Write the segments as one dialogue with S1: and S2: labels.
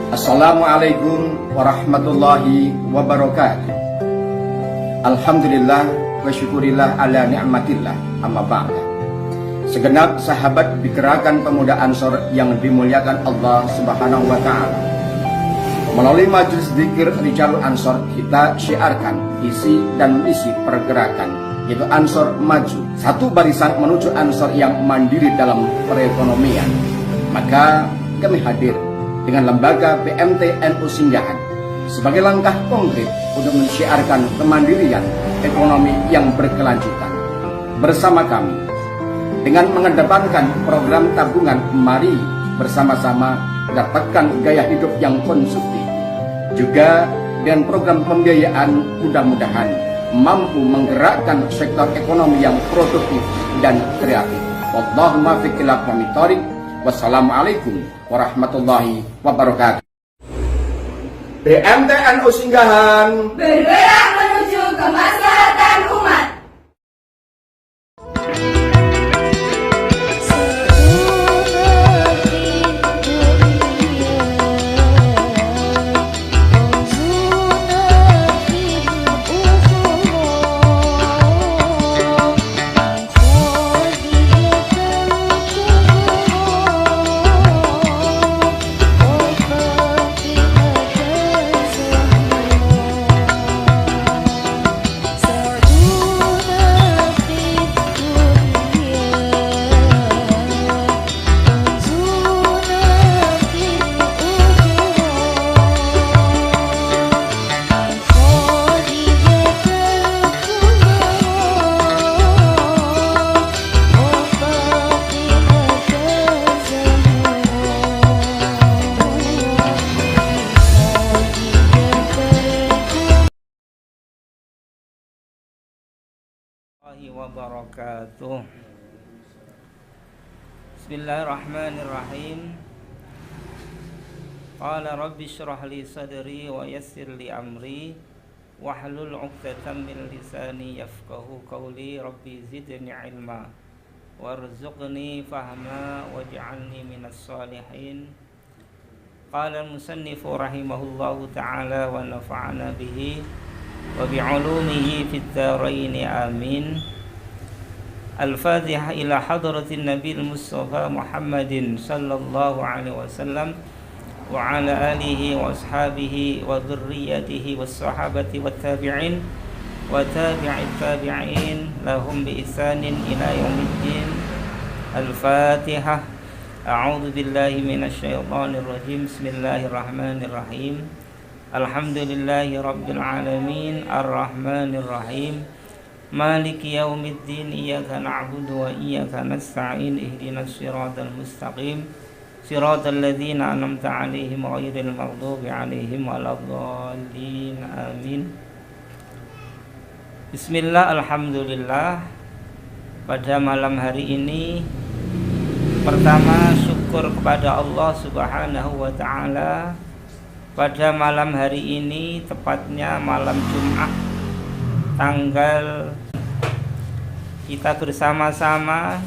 S1: Assalamualaikum warahmatullahi wabarakatuh. Alhamdulillah wa syukurillah ala ni'matillah, amma ba'd. Segenap sahabat di gerakan pemuda Ansor yang dimuliakan Allah Subhanahu wa ta'ala, melalui majelis zikir Rijalul Ansor kita syiarkan isi dan misi pergerakan, yaitu Ansor Maju, satu barisan menuju Ansor yang mandiri dalam perekonomian. Maka kami hadir dengan lembaga PMT NU Singgahan sebagai langkah konkret untuk mensyiarkan kemandirian ekonomi yang berkelanjutan. Bersama kami, dengan mengedepankan program tabungan, mari bersama-sama dapatkan gaya hidup yang konsumtif. Juga dengan program pembiayaan, mudah-mudahan mampu menggerakkan sektor ekonomi yang produktif dan kreatif. Wallahu muwaffiq ila aqwamit thoriq. Wassalamualaikum warahmatullahi wabarakatuh. PMT NU Singgahan
S2: bergerak menuju kemaslahatan umat.
S3: Wabarakatuh. Bismillahirrahmanirrahim. Qala rabbi shrah li sadri wa yassir li amri wahlul 'uqdatam min lisani yafqahu qawli. Rabbi zidni ilma warzuqni fahma waj'alni minas shalihin. Qala al-musannifu rahimahullahu ta'ala wa nafa'ana bihi wa bi'ulumihi fid dharain amin. Al-Fatihah ila hadratin Nabil Mustafa Muhammadin sallallahu alaihi wasallam wa ala alihi wa ashabihi wa dhurriyyatihi was sahabati wat tabi'in wa tabi'it tabi'in lahum bi ihsanin ila yaumiddin. Al-Fatihah. A'udzu billahi minasy syaithanir rajim. Bismillahirrahmanirrahim. Alhamdulillahi rabbil alamin arrahmanir rahim maliki yaumiddin iyyaka na'budu wa iyyaka nasta'in ihdinas siratal mustaqim siratal ladzina an'amta 'alaihim ghairil maghdubi 'alaihim waladdallin amin. Bismillah, alhamdulillah. Pada malam hari ini, pertama syukur kepada Allah Subhanahu wa ta'ala. Pada malam hari ini, tepatnya malam Jumat, tanggal kita bersama-sama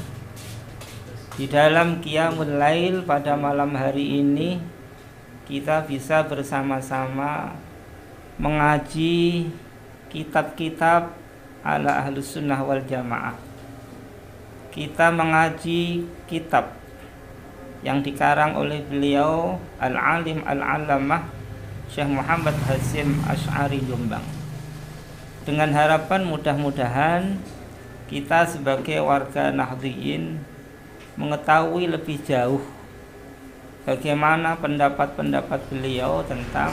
S3: di dalam Qiyamul Lail. Pada malam hari ini kita bisa bersama-sama mengaji kitab-kitab ala Ahlus Sunnah wal Jamaah. Kita mengaji kitab yang dikarang oleh beliau Al-Alim Al-Allamah Syekh Muhammad Hasyim Asy'ari Jombang, dengan harapan mudah-mudahan kita sebagai warga Nahdliyin mengetahui lebih jauh bagaimana pendapat-pendapat beliau tentang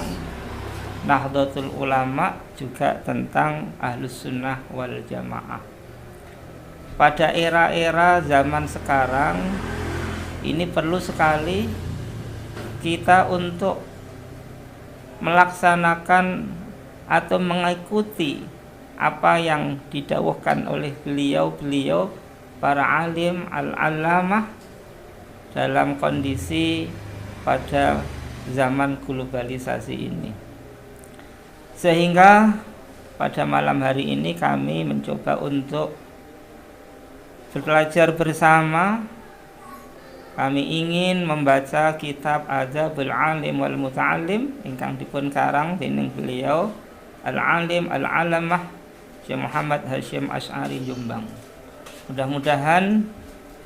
S3: Nahdlatul Ulama, juga tentang Ahlus Sunnah wal Jamaah. Pada era-era zaman sekarang ini perlu sekali kita untuk melaksanakan atau mengikuti apa yang didawuhkan oleh beliau-beliau para alim al-allamah dalam kondisi pada zaman globalisasi ini. Sehingga pada malam hari ini kami mencoba untuk belajar bersama kami ingin membaca kitab Adzabul Alim wal Muta'allim ingkang dipun karang dening beliau Al-Alim Al-Alamah Syekh Muhammad Hasyim Asy'ari Jombang. Mudah-mudahan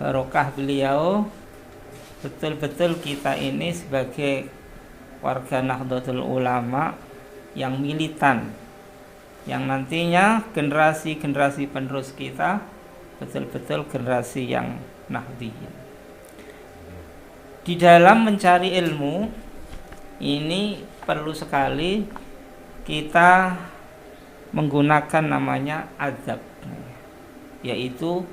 S3: barokah beliau, betul-betul kita ini sebagai warga Nahdlatul Ulama yang militan, yang nantinya generasi-generasi penerus kita betul-betul generasi yang Nahdliyin. Di dalam mencari ilmu ini perlu sekali kita menggunakan namanya adab, yaitu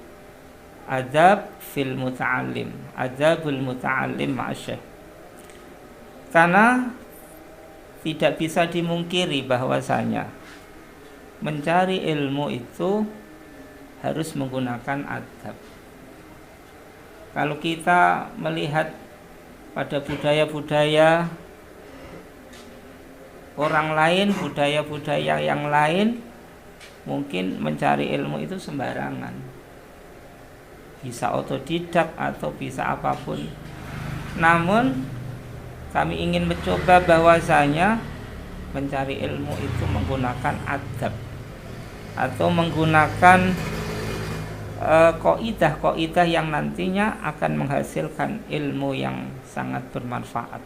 S3: adab fil muta'allim, adabul muta'allim ma'asyikh. Karena tidak bisa dimungkiri bahwasanya mencari ilmu itu harus menggunakan adab. Kalau kita melihat pada budaya-budaya orang lain, budaya-budaya yang lain, mungkin mencari ilmu itu sembarangan, bisa otodidak atau bisa apapun. Namun kami ingin mencoba bahwasanya mencari ilmu itu menggunakan adab atau menggunakan kaidah-kaidah yang nantinya akan menghasilkan ilmu yang sangat bermanfaat.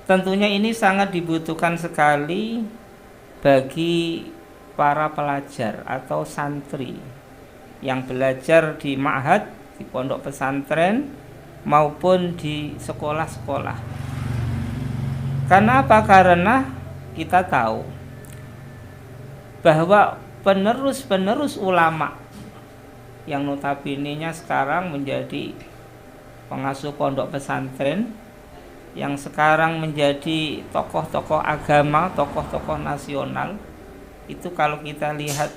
S3: Tentunya ini sangat dibutuhkan sekali bagi para pelajar atau santri yang belajar di ma'had, di pondok pesantren maupun di sekolah-sekolah. Karena apa? Karena kita tahu bahwa penerus-penerus ulama yang notabene-nya sekarang menjadi pengasuh pondok pesantren, yang sekarang menjadi tokoh-tokoh agama, tokoh-tokoh nasional, itu kalau kita lihat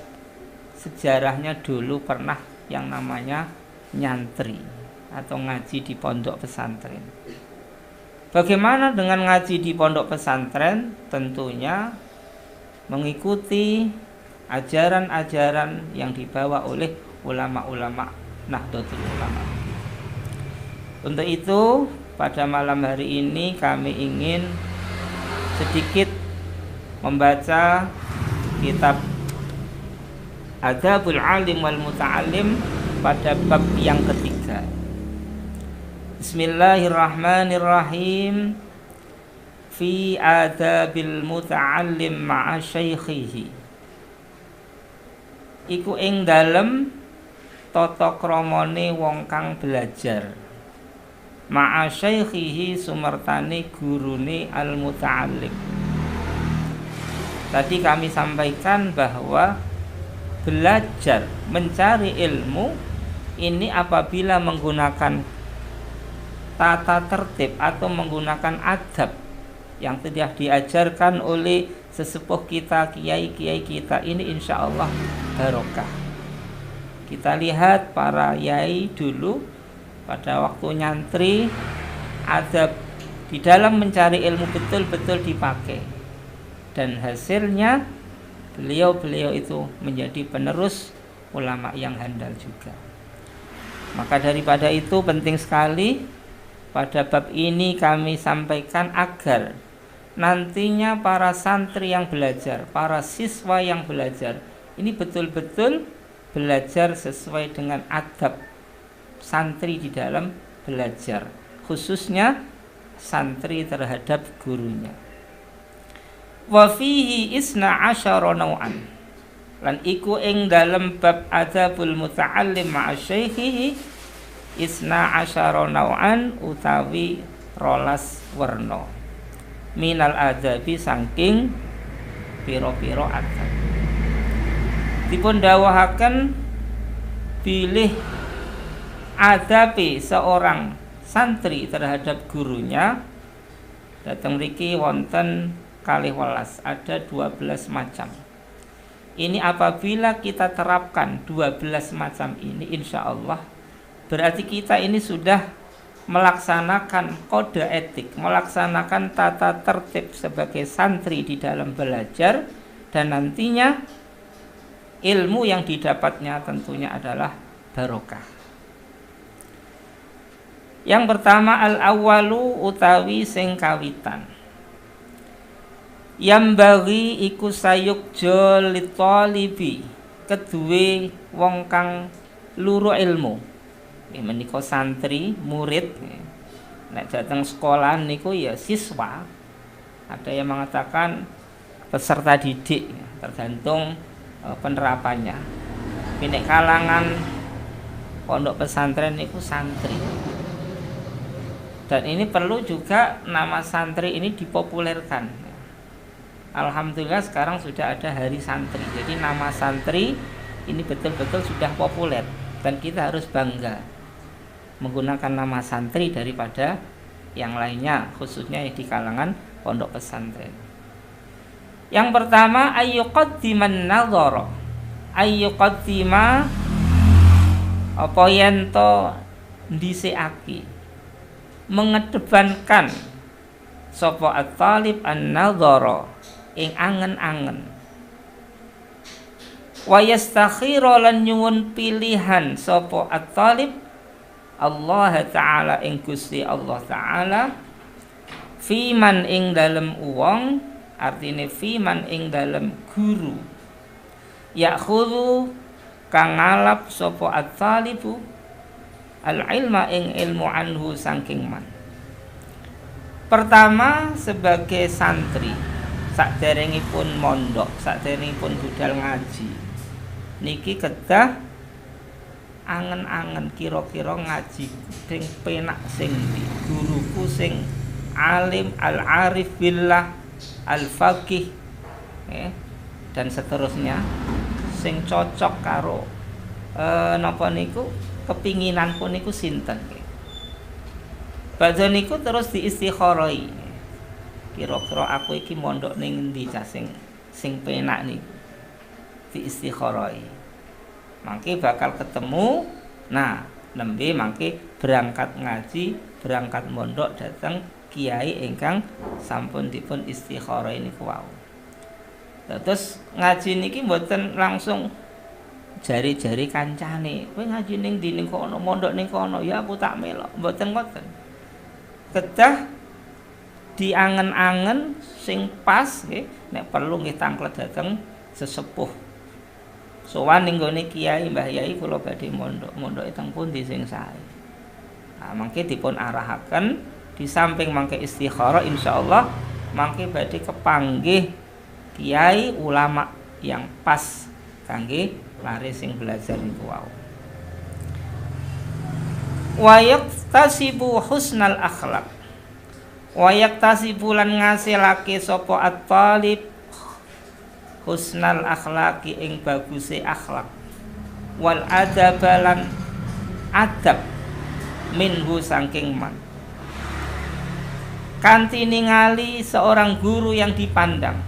S3: sejarahnya dulu pernah yang namanya nyantri atau ngaji di pondok pesantren. Bagaimana dengan ngaji di pondok pesantren? Tentunya mengikuti ajaran-ajaran yang dibawa oleh ulama-ulama Nahdlatul Ulama. Untuk itu pada malam hari ini kami ingin sedikit membaca kitab Adzabul Alim wal Muta'allim pada bab yang ketiga. Bismillahirrahmanirrahim. Fi adabil muta'allim ma'a syaikhihi. Iku ing dalem tata kramane wong kang belajar ma'a syaikhihi sumertane gurune al-muta'allim. Tadi kami sampaikan bahwa belajar mencari ilmu ini apabila menggunakan tata tertib atau menggunakan adab yang telah diajarkan oleh sesepuh kita, kiai-kiai kita, ini insya Allah barokah. Kita lihat para yai dulu pada waktu nyantri, adab di dalam mencari ilmu betul-betul dipakai, dan hasilnya beliau-beliau itu menjadi penerus ulama yang handal juga. Maka daripada itu penting sekali pada bab ini kami sampaikan agar nantinya para santri yang belajar, para siswa yang belajar ini betul-betul belajar sesuai dengan adab santri di dalam belajar, khususnya santri terhadap gurunya. Wa fihi isna asyara naw'an, lan iku ing dalem bab adzabul muta'allim ma'a syaikhihi isna asyara naw'an utawi 12 werna minal adabi saking pira-pira adab. Dipun dawuhaken bilih adabi seorang santri terhadap gurunya dateng mriki wonten 12, ada 12 macam. Ini apabila kita terapkan 12 macam ini, insya Allah berarti kita ini sudah melaksanakan kode etik, melaksanakan tata tertib sebagai santri di dalam belajar, dan nantinya ilmu yang didapatnya tentunya adalah barokah. Yang pertama al-awwalu utawi sing kawitan. Yambagi iku sayukja li talibi keduwe wong kang luru ilmu. Menika santri, murid. Nek datang sekolah niku ya siswa. Ada yang mengatakan peserta didik, tergantung penerapannya. Nek kalangan pondok pesantren niku santri. Dan ini perlu juga nama santri ini dipopulerkan. Alhamdulillah sekarang sudah ada hari santri. Jadi nama santri ini betul-betul sudah populer dan kita harus bangga menggunakan nama santri daripada yang lainnya, khususnya di kalangan pondok pesantren. Yang pertama ayyuqaddiman nadhara. Ayyuqaddima apa yen to dhisikake, mengedepankan sapa at-talib an-nadhara ing angen-angen. Wa yastakhira lan nyuwun pilihan sapa at-talib Allah taala ing Gusti Allah taala fiman ing dalem uwong, artine fiman ing dalem guru. Ya'khudhu kang ngalap sapa at-talibu al-ilma ing ilmu anhu saking man. Pertama sebagai santri, sakderengipun mondok, sakderengipun budal ngaji, niki kedah angen-angen kira-kira ngaji sing penak sing ndi, guruku sing alim, al-arif billah, al-faqih, dan seterusnya, sing cocok karo napa niku kepinginanku niku sinten. Badhe niku terus diistikharai. Kira-kira aku iki mondok ning endi cah sing penak niku. Diistikharai. Mangke bakal ketemu. Nah, nembe mangke berangkat ngaji, berangkat mondok dateng kiai ingkang sampun dipun istikharai niku wau. Terus ngaji niki mboten langsung jari-jari kancane. Kowe ngaji ning ndi ning kono, mondok ning kono, ya aku tak melok. Mboten ngoten. Kedah diangen-angen sing pas nggih, nek perlu nggih tanglet dateng sesepuh. Sowan ning gone kiai, Mbah Yai kula badhe mondok. Mondoke teng pundi sing sae. Nah, mangke dipun arahaken di samping mangke istikharah insyaallah mangke badhe kepanggih kiai ulama yang pas kangge lare sing belajar niku wau. Wa yaktasibu husnal akhlak. Wa yaktasibu lan ngasilake sapa at-talib husnal akhlaki ing baguse akhlak. Wal adabalan adab minhu saking man. Kanthi ningali seorang guru yang dipandang,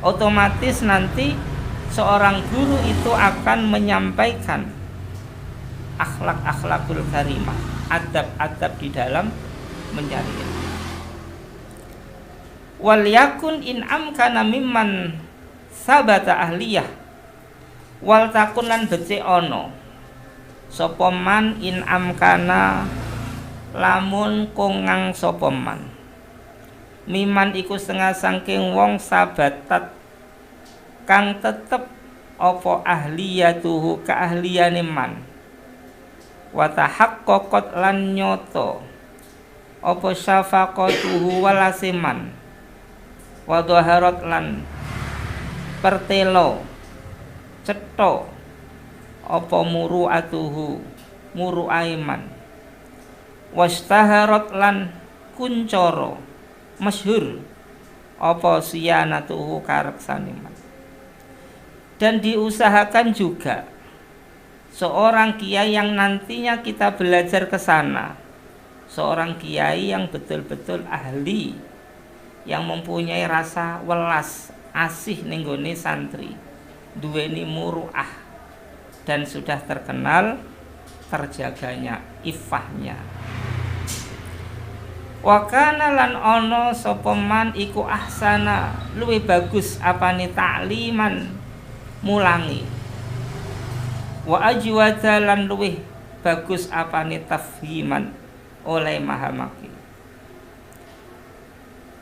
S3: otomatis nanti seorang guru itu akan menyampaikan akhlak-akhlakul karimah, adab-adab di dalam mencari ilmu. Wal yakun in amkana mimman sabata ahliyah. Wal takun lan becik ana sapa man in amkana lamun kongang sapa man. Miman iku setengah saking wong sabatat kang tetep apa ahliyatuhu keahliyane man. Wa tahaqqaqat lan nyoto apa syafaqatuhu walasiman. Wa dhaharat lan pertelo cetha apa muru'atuhu muru'aiman. Wastaharat lan kuncara masyhur apa siyanatuhu kareksaniman. Dan diusahakan juga seorang kiai yang nantinya kita belajar ke sana, seorang kiai yang betul-betul ahli, yang mempunyai rasa welas asih ning gone santri, duweni muruah, dan sudah terkenal terjaganya iffahnya. Wa kana lan ana sapa man iku ahsana luwih bagus apane takliman mulangi. Wa ajwada lan luwih bagus apane tafhiman oleh Mahamaki.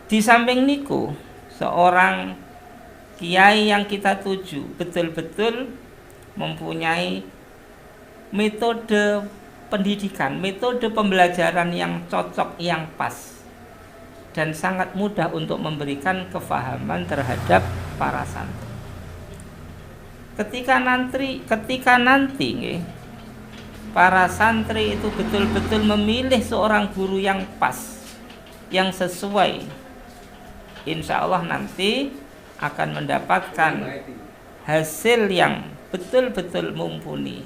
S3: Di samping niku, seorang kiai yang kita tuju betul-betul mempunyai metode pendidikan, metode pembelajaran yang cocok, yang pas, dan sangat mudah untuk memberikan kefahaman terhadap para santri. Ketika nanti para santri itu betul-betul memilih seorang guru yang pas, yang sesuai, insya Allah nanti akan mendapatkan hasil yang betul-betul mumpuni,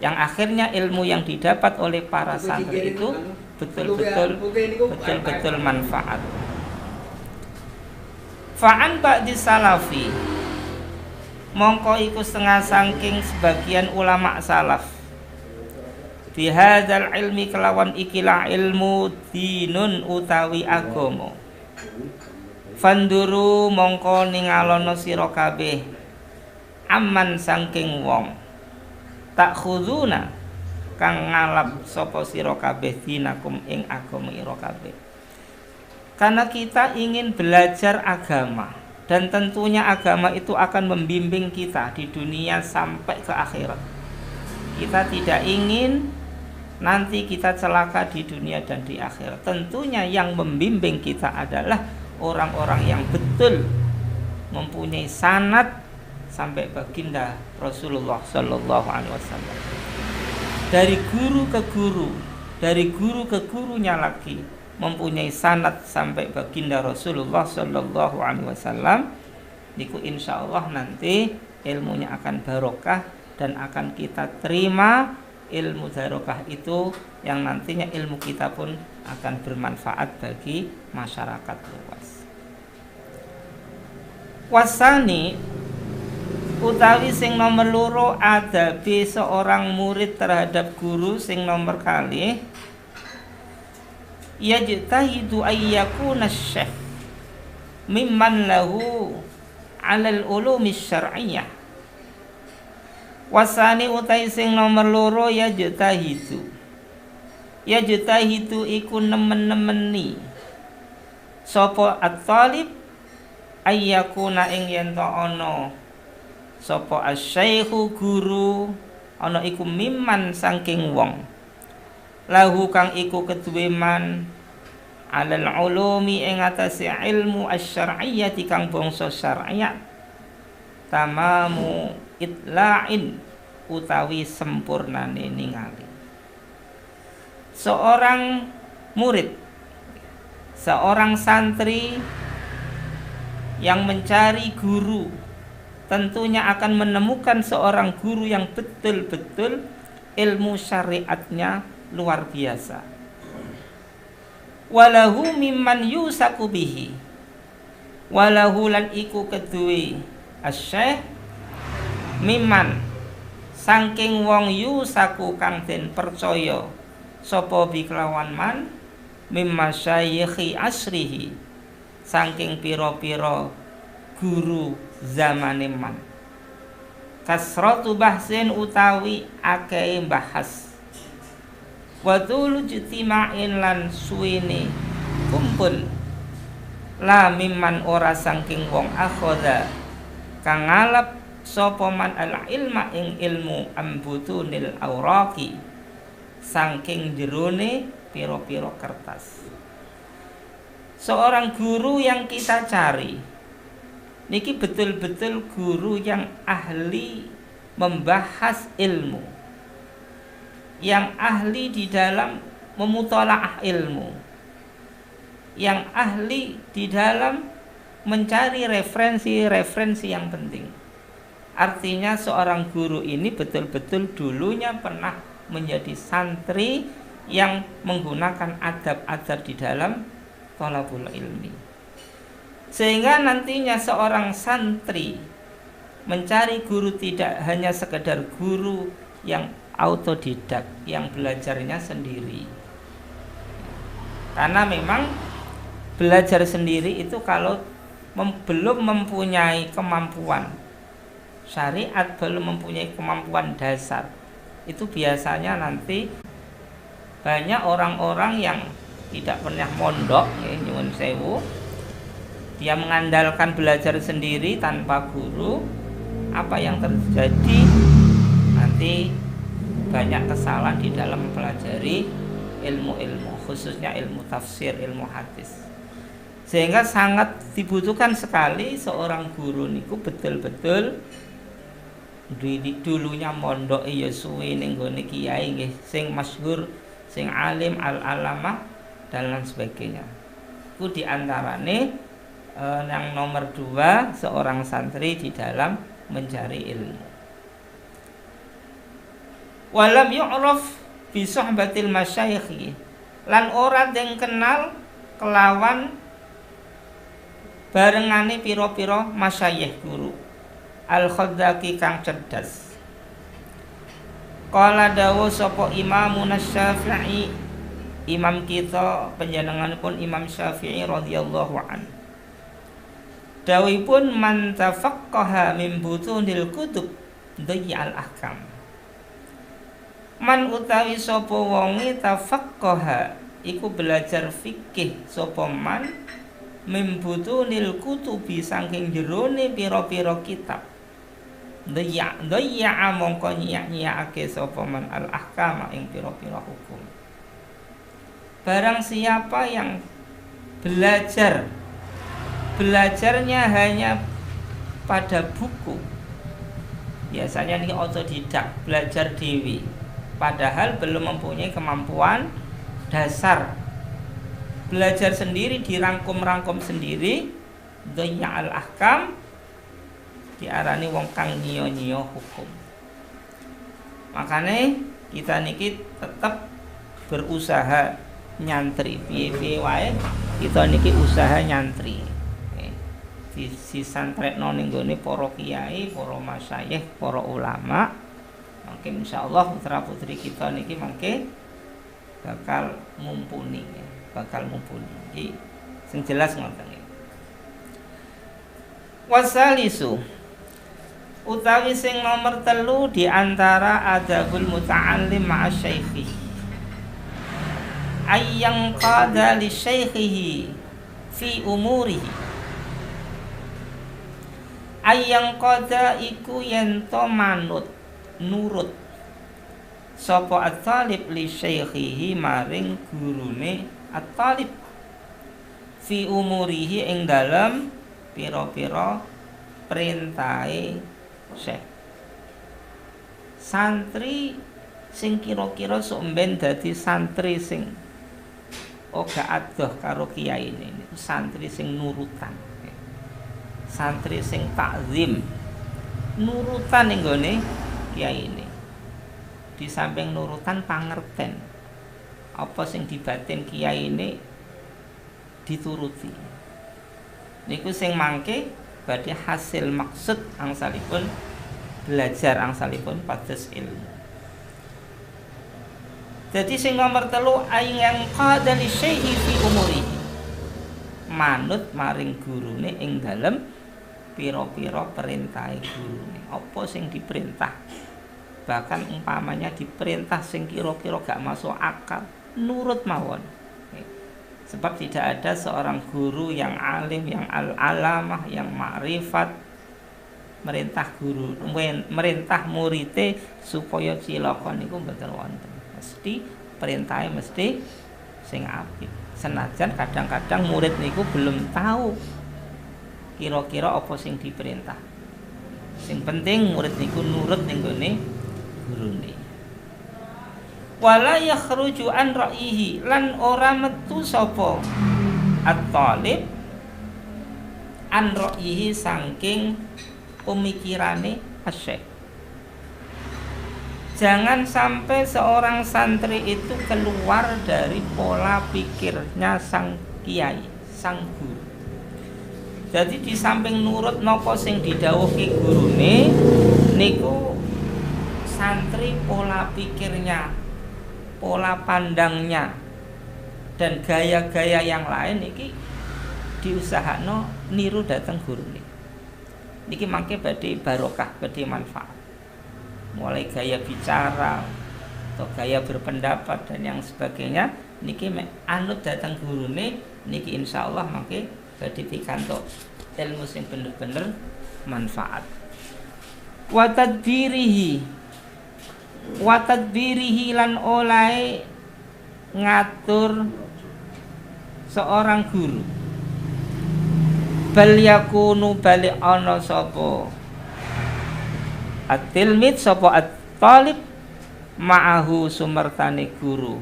S3: yang akhirnya ilmu yang didapat oleh para santri itu betul-betul manfaat. Fa'an ba'di salafi, mongko iku setengah saking sebagian ulama salaf, bihadzal ilmi kelawan ikilah ilmu dinun utawi agama. Fanduru mongko ningalono sira kabeh aman saking wong tak khuduna kang ngalap sapa sira kabeh dinakum ing agama ira kabeh. Karena kita ingin belajar agama, dan tentunya agama itu akan membimbing kita di dunia sampai ke akhirat. Kita tidak ingin nanti kita celaka di dunia dan di akhirat. Tentunya yang membimbing kita adalah orang-orang yang betul mempunyai sanad sampai baginda Rasulullah Sallallahu Alaihi Wasallam. Dari guru ke guru, dari guru ke gurunya lagi mempunyai sanad sampai baginda Rasulullah Sallallahu Alaihi Wasallam. Niku insya Allah nanti ilmunya akan barokah dan akan kita terima ilmu barokah itu, yang nantinya ilmu kita pun akan bermanfaat bagi masyarakat luas. Wasani utawi sing nomor loro adabi seorang murid terhadap guru sing nomor kalih, yajtahidu ayyakuna syekh mimman lahu alal ulumi syar'iyyah. Wasani utai sing nomor loro yajtahidu iku nemen-nemeni sapa at-talib ayyakuna ing yen to ana sapa asy-syaikhu guru ana iku mimman saking wong lahu kang iku keduwe man alal ulumi ing atase ilmu asy-syar'iyyati kang bangsa syariat tamamu itla'in utawi sempurnane ningali. Seorang murid, seorang santri yang mencari guru tentunya akan menemukan seorang guru yang betul-betul ilmu syariatnya luar biasa. Walahu mimman yusaku bihi, walahu lan iku keduwe asy-syekh mimman saking wong yusaku kang den percaya sapa bi kelawan man mimma syayikhi asrihi saking pira-pira guru zamane man. Kasratu bahsin utawi akeh bahas, wa dulu jitima'in lan suwene kumpul, la mimman ora saking wong akhoda kang ngalap sapa man al ilma ing ilmu ambutunil auraqi saking jerone pira-pira kertas. Seorang guru yang kita cari niki betul-betul guru yang ahli membahas ilmu, yang ahli di dalam memutalaah ilmu, yang ahli di dalam mencari referensi-referensi yang penting. Artinya seorang guru ini betul-betul dulunya pernah menjadi santri yang menggunakan adab-adab di dalam thalabul ilmi, sehingga nantinya seorang santri mencari guru tidak hanya sekedar guru yang autodidak, yang belajarnya sendiri. Karena memang belajar sendiri itu kalau belum mempunyai kemampuan syariat, belum mempunyai kemampuan dasar, itu biasanya nanti banyak orang-orang yang tidak pernah mondok, nyuwun sewu, dia mengandalkan belajar sendiri tanpa guru. Apa yang terjadi? Nanti banyak kesalahan di dalam mempelajari ilmu-ilmu, khususnya ilmu tafsir, ilmu hadis. Sehingga sangat dibutuhkan sekali seorang guru niku betul-betul dulunya mondok ya suwi ning gone kiai nggih sing masyhur, sing alim, al-alamah dan lain sebagainya. Itu diantarane yang nomor 2 seorang santri di dalam mencari ilmu. Walam yu'raf bi suhbatil masyayikh, lan ora den kenal kelawan barengane pira-pira masyayikh guru al-Khadzaki kang cerdas. Qala dawu sapa Imamun Syafi'i, imam kita panjenenganipun Imam Syafi'i radhiyallahu anhu. Dawuhipun man tafaqqaha min butunil kutub dhayya'al ahkam. Man utawi sapa wonge tafaqqaha iku belajar fikih sapa man min butunil kutubi saking jerone pira-pira kitab. Dhayya mongko nyiak-nyiakake sapa man al ahkam ing pira-pira hukum. Barang siapa yang belajarnya hanya pada buku, biasanya ini otodidak, belajar dewi, padahal belum mempunyai kemampuan dasar, belajar sendiri, dirangkum-rangkum sendiri, dhayya al ahkam, diarani wong kang nyiya-nyiya hukum. Makanya kita niki tetap berusaha nyantri, piye-piye wae kita niki usaha nyantri. Di santrekno ning gone para kiai, para masyayikh, para ulama. Mungkin insyaallah putra-putri kita niki mangke bakal mumpuni. Iki sing jelas ngoten iki. Wasalisu utawi sing nomor 3 di antara adabul muta'allim ma'a syaikhi, ayyang qada li syaikhihi fi umurihi. Ayyang qada iku yen to manut nurut sapa at-talib li syaikhihi maring gurune at-talib fi umurihi ing dalem pira-pira perintahe syekh. Santri sing kira-kira sok mben dadi santri sing ora adoh karo kiai ini, santri sing nurutan, santri sing takzim, nurutan ning gone kiai ini. Di samping nurutan pangerten, apa sing dibatin kiai ini dituruti. Niku sing mangke badhe hasil maksud angsalipun belajar, angsalipun pados ilmu. Jadi sing nomor 3 ayang qada li syai'i fi umurihi, manut maring gurune ing dalem pira-pira perintahe gurune. Apa sing diperintah, bahkan umpamanya diperintah sing kira-kira gak masuk akal, nurut mawon. Sebab tidak ada seorang guru yang alim, yang al-alamah, yang ma'rifat merintah guru, merintah murite supaya cilaka niku mboten wonten. Mesti perintahnya mesti sing apik. Senajan kadang-kadang murid niku belum tahu kira-kira apa sing diperintah. Sing penting murid niku nurut ning gone gurune. Wala yakhruju an ra'yihi, lan ora metu sapa at-talib an ra'yihi saking pemikirane asyik. Jangan sampai seorang santri itu keluar dari pola pikirnya sang kiai, sang guru. Jadi di samping nurut napa sing didhawuhi gurune niku, santri pola pikirnya, pola pandangnya dan gaya-gaya yang lain iki diusahakno niru dateng gurune. Niki mangke badhe barokah, badhe manfaat. Mulai gaya bicara, atau gaya berpendapat dan yang sebagainya niki anut datang gurune niki insyaallah mangke badhe pikantuk ilmu sing bener-bener manfaat. Wa tadbirihi lan oleh ngatur seorang guru. Bal yakunu bali ana sapa at-tilmid sapa at-talib ma'ahu sumertane guru.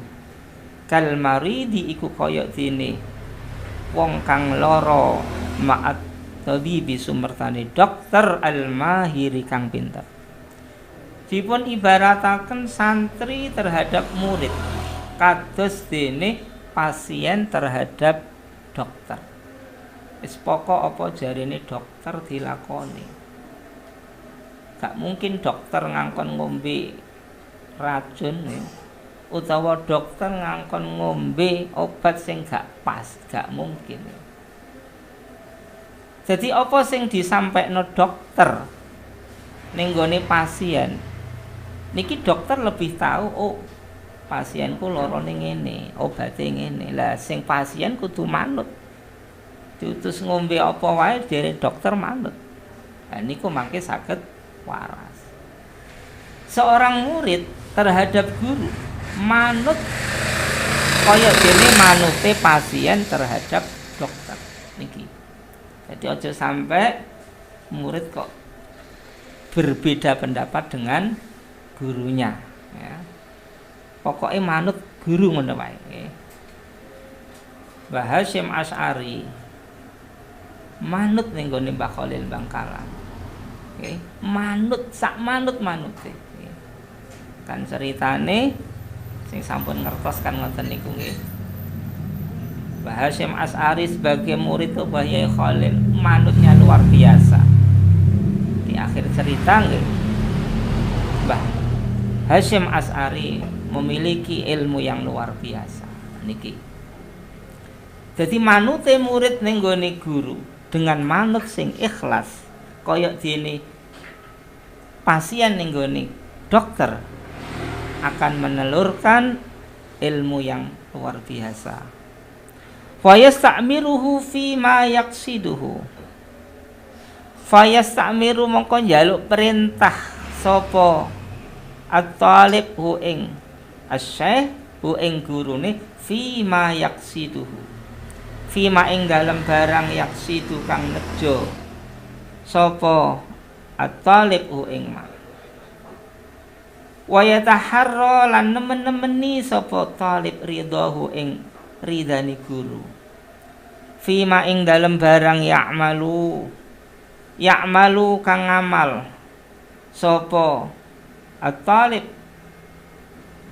S3: Kal maridi iku kaya dene wong kang lara ma'at tabibi sumertane dokter al-mahiri kang pinter. Dipun ibarataken santri terhadap murid kados dene pasien terhadap dokter. Wis pokok apa jarene dokter dilakoni. Gak mungkin dokter ngangkon ngombe racun ya. Utawa dokter ngangkon ngombe obat sing gak pas, gak mungkin. Jadi apa sing disampaikno dokter ning gone pasien? Niki dokter lebih tahu, oh pasienku lara ning ngene, obate ngene. Lah sing pasien kudu manut. Diutus ngombe apa wae dari dokter manut. Lah niku mangke saged waras. Seorang murid terhadap guru manut kaya dene manute pasien terhadap dokter niki. Jadi aja sampai murid kok berbeda pendapat dengan gurunya ya. Pokoknya manut guru ngono wae nggih. Mbah Hasyim Asy'ari manut ning gone Mbah Khalil Bangkalan. Nggih, manut sak manut-manute. Kan ceritane sing sampun ngertos kan ngoten niku nggih. Mbah Hasyim Asy'ari sebagai murid Mbah Yai Khalil manutnya luar biasa. Di akhir cerita nggih, Mbah Hasyim Asy'ari memiliki ilmu yang luar biasa niki. Jadi manute murid ning gone guru dengan manut sing ikhlas kaya dene pasien ning gone dokter akan menelurkan ilmu yang luar biasa. Fa yasta'miruhu fi ma yaqsiduhu. Fa yasta'miru mongko njaluk perintah sapa at-talib hu ing asy-syaikh hu ing gurune fi ma yaqsiduhu. Fi ma ing dalem barang yaqsidu kang nejo sapa at-talib hu ing ma. Wa yataharra lan nemen-nemeni sapa talib ridahu ing ridani guru. Fima ing dalem barang ya'malu kang ngamal sapa at-talib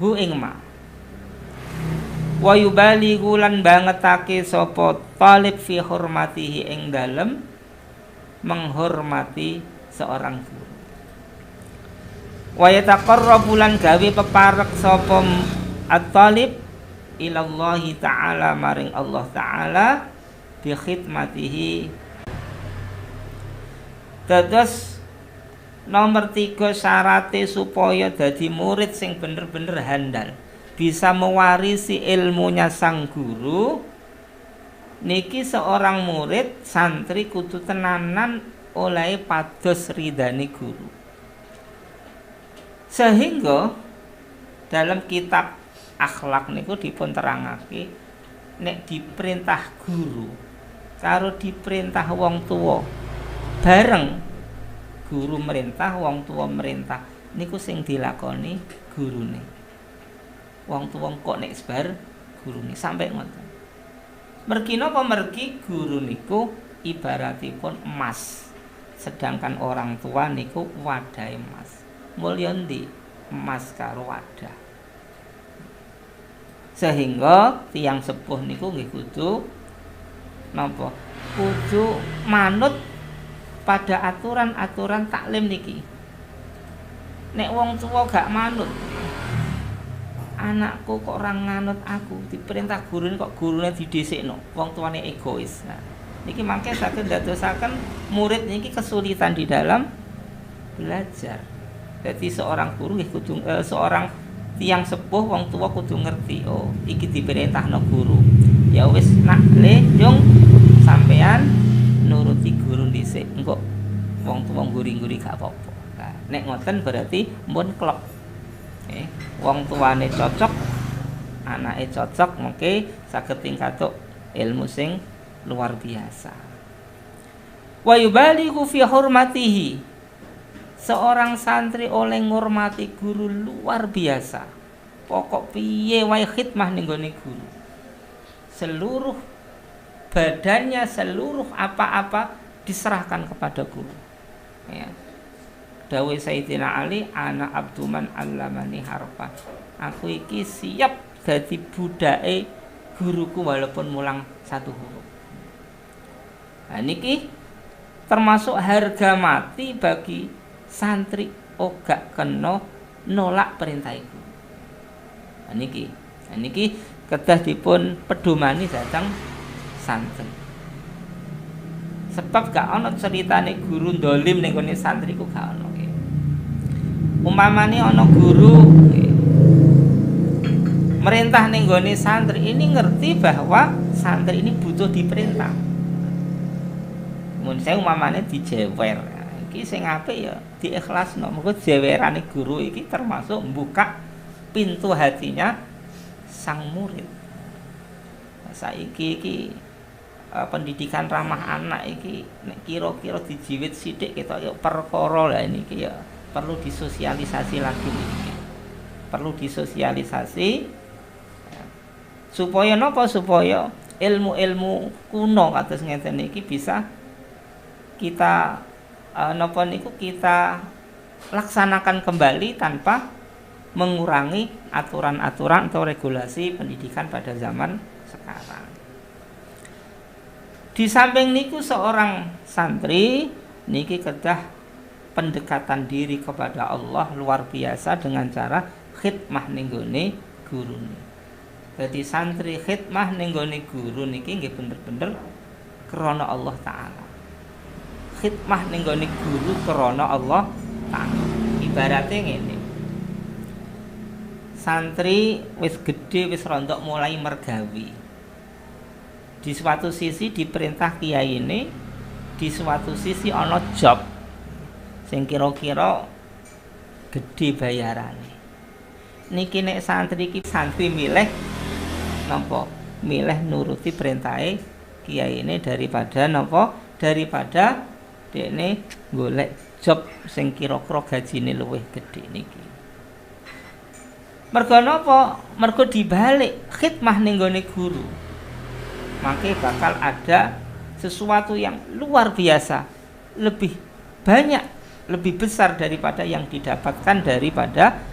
S3: hu ing ma. Wa yubalighu lan bangetake sapa talib fi hurmatihi ing dalem menghormati seorang guru. Wa yataqarrabu lan gawe peparek sapa at-talib ilallahi ta'ala maring Allah ta'ala bi khidmatihi. Terus nomor 3 syaratnya supaya dadi murid sing bener-bener handal, bisa mewarisi ilmunya sang guru. Niki seorang murid santri kudu tenanan oleh pados ridani guru. Sehingga dalam kitab akhlak niku dipun terangake nek diperintah guru karo diperintah wong tua bareng, guru merintah wong tua merintah niku sing dilakoni gurune. Wong tua kok nek sebar gurune sampai ngoten. Mergi napa mergi guru niku ibaratipun emas, sedangkan orang tua niku wadahe emas. Mulya ndi emas karo wadah. Sehingga tiang sepuh niku nggih kudu napa? Kudu manut pada aturan-aturan taklim niki. Nek wong tua gak manut, anakku kok ora nganut aku, diperintah gurune kok gurune didhisikno, wong tuane egois. Nah, niki mangke saged ndadosaken murid niki kesulitan di dalam belajar. Jadi seorang guru nggih kudu seorang tiang sepuh wong tua kudu ngerti, oh iki diperintahno guru. Ya wis nak le jung sampean nuruti guru dhisik, engko wong tua nguri-nguri gak apa-apa. Nah, nek ngoten berarti mun klop. Wong tuane cocok, anake cocok, mengke saged tingkatuk ilmu sing luar biasa. Wa yubalighu fi hurmatihi. Seorang santri oleh ngurmati guru luar biasa. Pokok piye wae khidmah ning gone guru. Seluruh badannya, seluruh apa-apa diserahkan kepada guru. Ya. Dawuh Sayyidina Ali, ana abduman allamani harfa. Aku iki siap dadi budake guruku walaupun mulang satu huruf. Nah niki termasuk harga mati bagi santri gak kena nolak perintah guru. Nah niki kedah dipun pedomani dhateng santri. Sebab gak ana ceritane guru ndolim ning gone santri ku gak ana. Umpamane ana guru merintah ning gone santri, ini ngerti bahwa santri ini butuh diperintah. Mun saya umpamane dijewer, iki sing apik ya diikhlasno. Mergo jewerane guru iki termasuk membuka pintu hatinya sang murid. Saiki iki pendidikan ramah anak iki nek kira-kira dijiwit sithik ketok ya perkara lah niki ya perlu disosialisasi lagi nih. Perlu disosialisasi supaya napa, supaya ilmu-ilmu kuno kados ngeten iki bisa kita napa niku kita laksanakan kembali tanpa mengurangi aturan-aturan atau regulasi pendidikan pada zaman sekarang. Di samping niku seorang santri niki kedah pendekatan diri kepada Allah luar biasa dengan cara khidmah ning gone gurune. Jadi santri khidmah ning gone guru niki nggih bener-bener krana Allah taala. Khidmah ning gone guru krana Allah taala. Ibaratnya ngene. Santri wis gedhe, wis rontok mulai mergawi. Di suatu sisi diperintah kiai ini, di suatu sisi ana job sing kira-kira gede bayarane. Niki nek santri iki santri milih napa? Milih nuruti perintahe kiai ini daripada napa? Daripada dekne golek job sing kira-kira gajine luwih gede niki. Mergo napa? Mergo dibalik khidmah ning gone guru. Maka bakal ada sesuatu yang luar biasa, lebih banyak, lebih besar daripada yang didapatkan daripada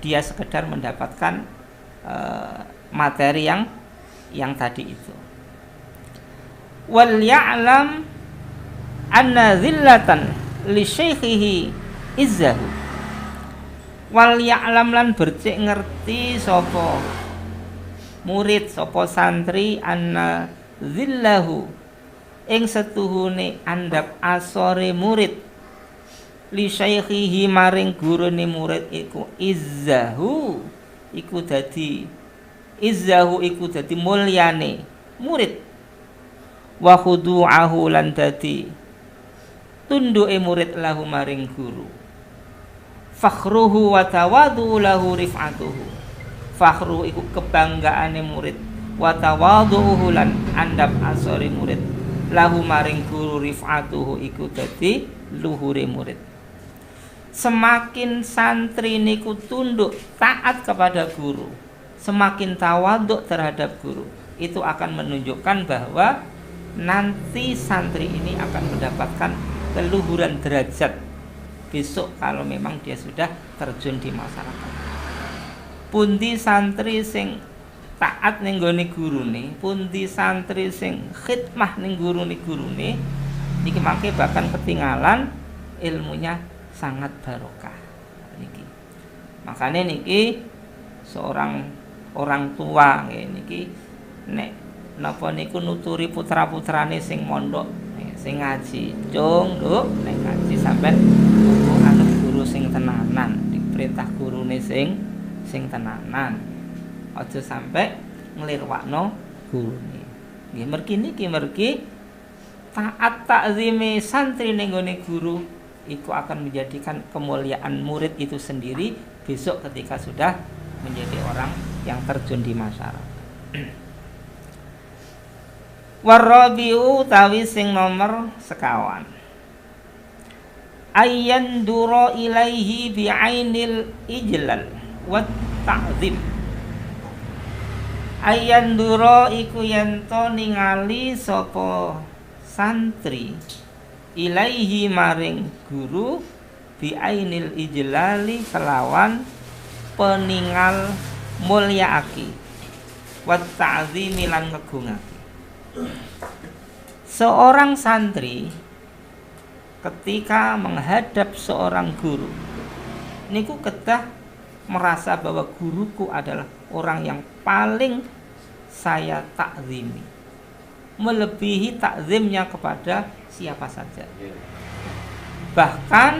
S3: dia sekedar mendapatkan materi yang tadi itu. Wal ya'lam anna zillatan li syaikhihi izzahu. Wal ya'lam lan bercik ngerti sapa murid, sapa santri, anna zillahu ing setuhune andhap asore murid li syaikhihi maring gurune murid iku izzahu iku dadi mulyane murid, wa khudu'ahu lan dadi tunduke murid lahu maring guru, fakhruhu wa tawadu lahu rif'atuhu. Fakhru iku kebanggaane murid, wa tawadhu'uhu lan andhap asore murid, lahu maring guru, rif'atuhu iku dadi luhure murid. Semakin santri niku tunduk taat kepada guru, semakin tawadhu terhadap guru, itu akan menunjukkan bahwa nanti santri ini akan mendapatkan keluhuran derajat besok kalau memang dia sudah terjun di masyarakat. Pundi santri sing taat ning gone gurune, pundi santri sing khidmah ning gurune niki mangke bahkan ketinggalan ilmunya sangat barokah niki. Makanya niki seorang orang tua niki nek napa niku nuturi putra-putrane sing mondok, sing ngaji. Cung, Nduk, nek ngaji sampean anut guru sing tenanan, diperintah gurune sing sing tenanan. Aja sampai nglirwakno gurune. Nggih mergi taat takzime santri ning gone guru iku akan menjadikan kemuliaan murid itu sendiri besok ketika sudah menjadi orang yang terjun di masyarakat. Warabiu tawi sing nomor sekawan. Ayyan duro ilaihi bi'ainil ijlal wa ta'zim. Ayyan duro iku yanto ningali sapa santri ilaihi maring guru bi'ainil ijlali kelawan peningal mulyaake wa ta'zimi lan ngegungake. Seorang santri ketika menghadap seorang guru niku kedah merasa bahwa guruku adalah orang yang paling saya takzimi, melebihi takzimnya kepada siapa saja. Bahkan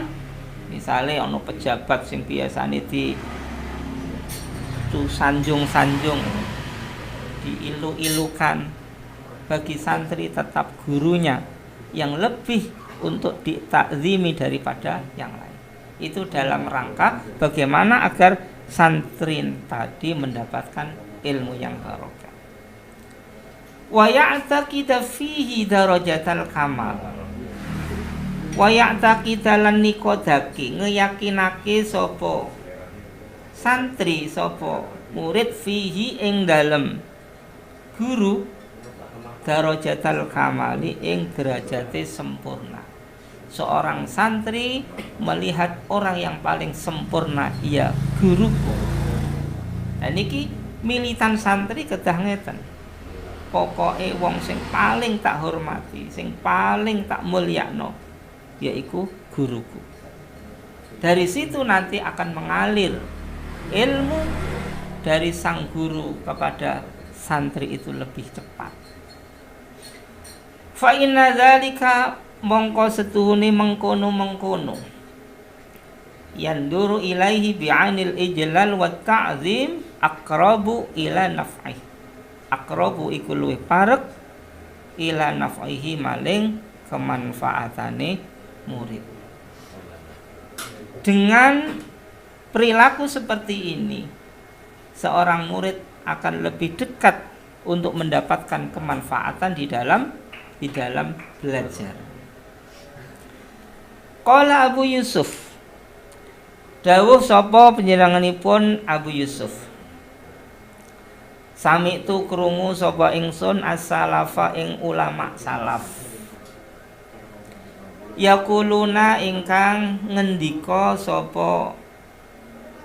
S3: misalnya ono pejabat sing biasane di sanjung-sanjung, diilu-ilukan, bagi santri tetap gurunya yang lebih untuk ditakzimi daripada yang lain. Itu dalam rangka bagaimana agar santri tadi mendapatkan ilmu yang barokah. Wa ya'taqida fihi darajatal kamal. Wa ya'taqida lan nikodaki ngeyakinake sapa santri sapa murid fihi ing dalem guru darajatal kamali ing derajate sempurna. Seorang santri melihat orang yang paling sempurna, iya guruku. Nah niki militan santri kedah ngeten. Pokoke wong sing paling tak hormati, sing paling tak mulyakno yaiku guruku. Dari situ nanti akan mengalir ilmu dari sang guru kepada santri itu lebih cepat. Fa inna dzalika mongko setuhune mengkono yanduru ilaihi bi'anil ijlal wa ta'zim aqrabu ila naf'i. Aqrabu iku luwih parek ila naf'ihi maling kemanfaatane murid. Dengan perilaku seperti ini seorang murid akan lebih dekat untuk mendapatkan kemanfaatan di dalam belajar. Qala Abu Yusuf, dawuh sapa panjenenganipun Abu Yusuf, sami tu krungu sapa ingsun as-salafa ing ulama salaf, yaquluna ingkang ngendika sapa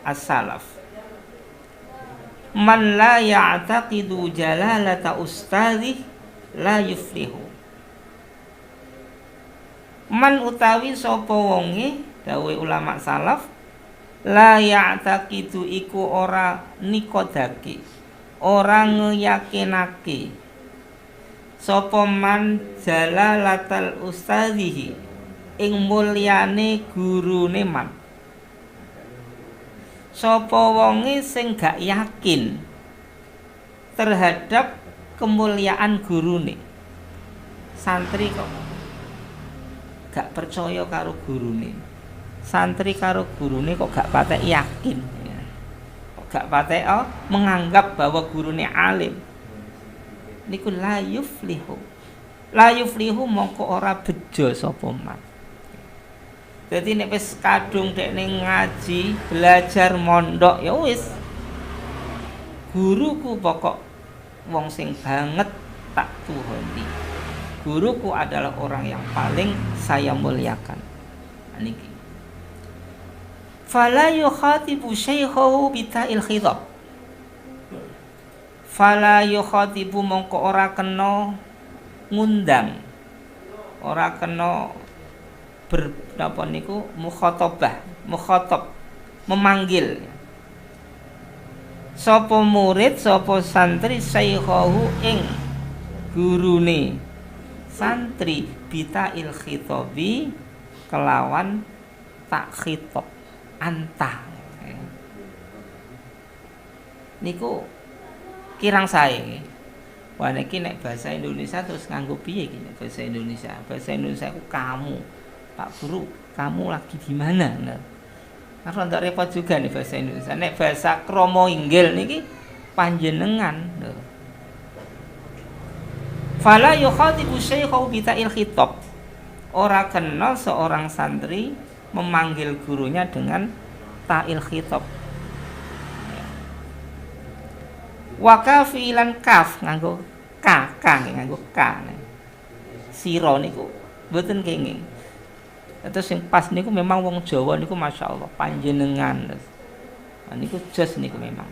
S3: as-salaf, man la ya'taqidu jalalata ustadhi la yuflihu. Man utawi sapa wonge dawuh ulama salaf, la ya'taqidu iku ora nikodake, ora ngeyakinake sapa man jalalatal ustadhihi ing mulyane gurune man. Sapa wonge sing gak yakin terhadap kemuliaan gurune. Santri kok gak percaya karo gurune. Santri karo gurune kok gak patek yakin ya. Kok gak patek menganggap bahwa gurune alim. Niku la yuflihu. La yuflihu mongko ora bejo sapa man. Dadi nek wis kadung dekne ngaji, belajar mondok ya wis. Guruku pokok wong sing banget tak tuhoni. Guruku adalah orang yang paling saya muliakan. Niki. Fala yukhatibu syaikhahu bita'il khidab. Fala yukhatibu mongko ora kena ngundang. Ora kena bernapa niku mukhatabah, mukhatab, memanggil. Sapa murid, sapa santri syaikhahu ing gurune santri bita'il khitabi kelawan tak khitab anta. niku kirang sae. Wah niki nek bahasa Indonesia terus nganggo piye iki nek bahasa Indonesia? Bahasa Indonesia ku kamu. Pak Guru, kamu lagi di mana? Nah. Karena ndak repot juga nih bahasa Indonesia. Nek bahasa kromo inggil niki panjenengan. Nah. Fala yukhatibu syaikhu bi ta'il khitab. Ora kena seorang santri memanggil gurunya dengan ta'il khitab. Wa kafilan kaf nganggo nganggo ka. Sira niku mboten kenging. Terus sing pas niku memang wong Jawa niku masyaallah panjenengan. Niku jos niku memang.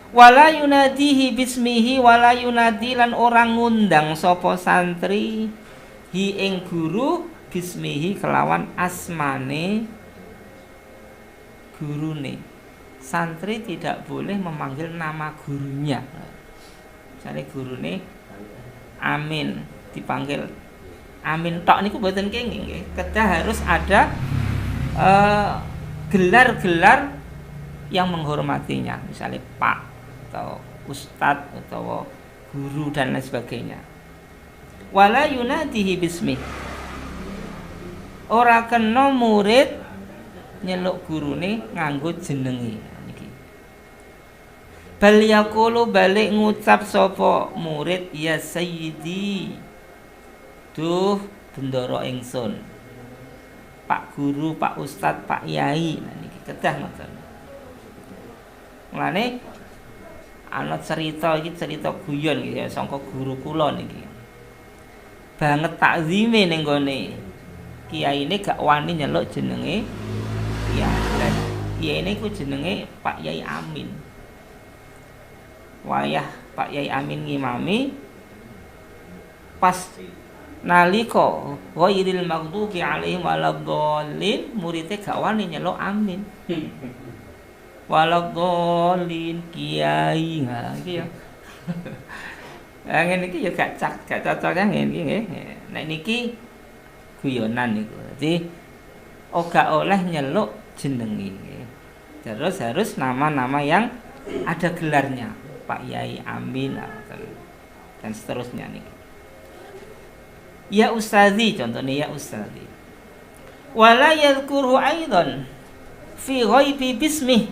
S3: Wala yunadihi bismihi wala yunadi lan orang ngundang sapa santri hi ing guru bismihi kelawan asmane gurune. Santri tidak boleh memanggil nama gurunya. Misalnya gurune Amin dipanggil Amin tok niku mboten kenging nggih. Kedah harus ada gelar-gelar yang menghormatinya, misalnya Pak atau Ustadz atau guru dan lain sebagainya. Wala yunadihi bismi. Ora kena murid nyeluk gurune nganggo jenenge niki. Bal yaqulu balik ngucap sapa murid ya sayyidi. Duh bendoro ingsun. Pak guru, Pak Ustadz, Pak Yai. Nah niki kedah ngoten. Mulane ana cerita iki cerita guyon iki ya sangka guru kula niki. Banget takzime ning gone kiyaine gak wani nyeluk jenenge kiai. Kiyaine ku jenenge Pak Yai Amin. Wayah Pak Yai Amin ngimami pas nalika ghairil maghdubi alaihim waladdallin muridé gak wani nyeluk Amin. Waladhdallin kiai iki ya. Ngene iki ya gak cocok ngene iki nggih. Nek niki guyonan niku. Dadi gak oleh nyeluk jenenge. Terus harus nama-nama yang ada gelarnya. Pak Yai Amin dan seterusnya niki. Ya ustazi contohnya ya ustazi. Wala yadhkuru aidan fi ghaibi bismih.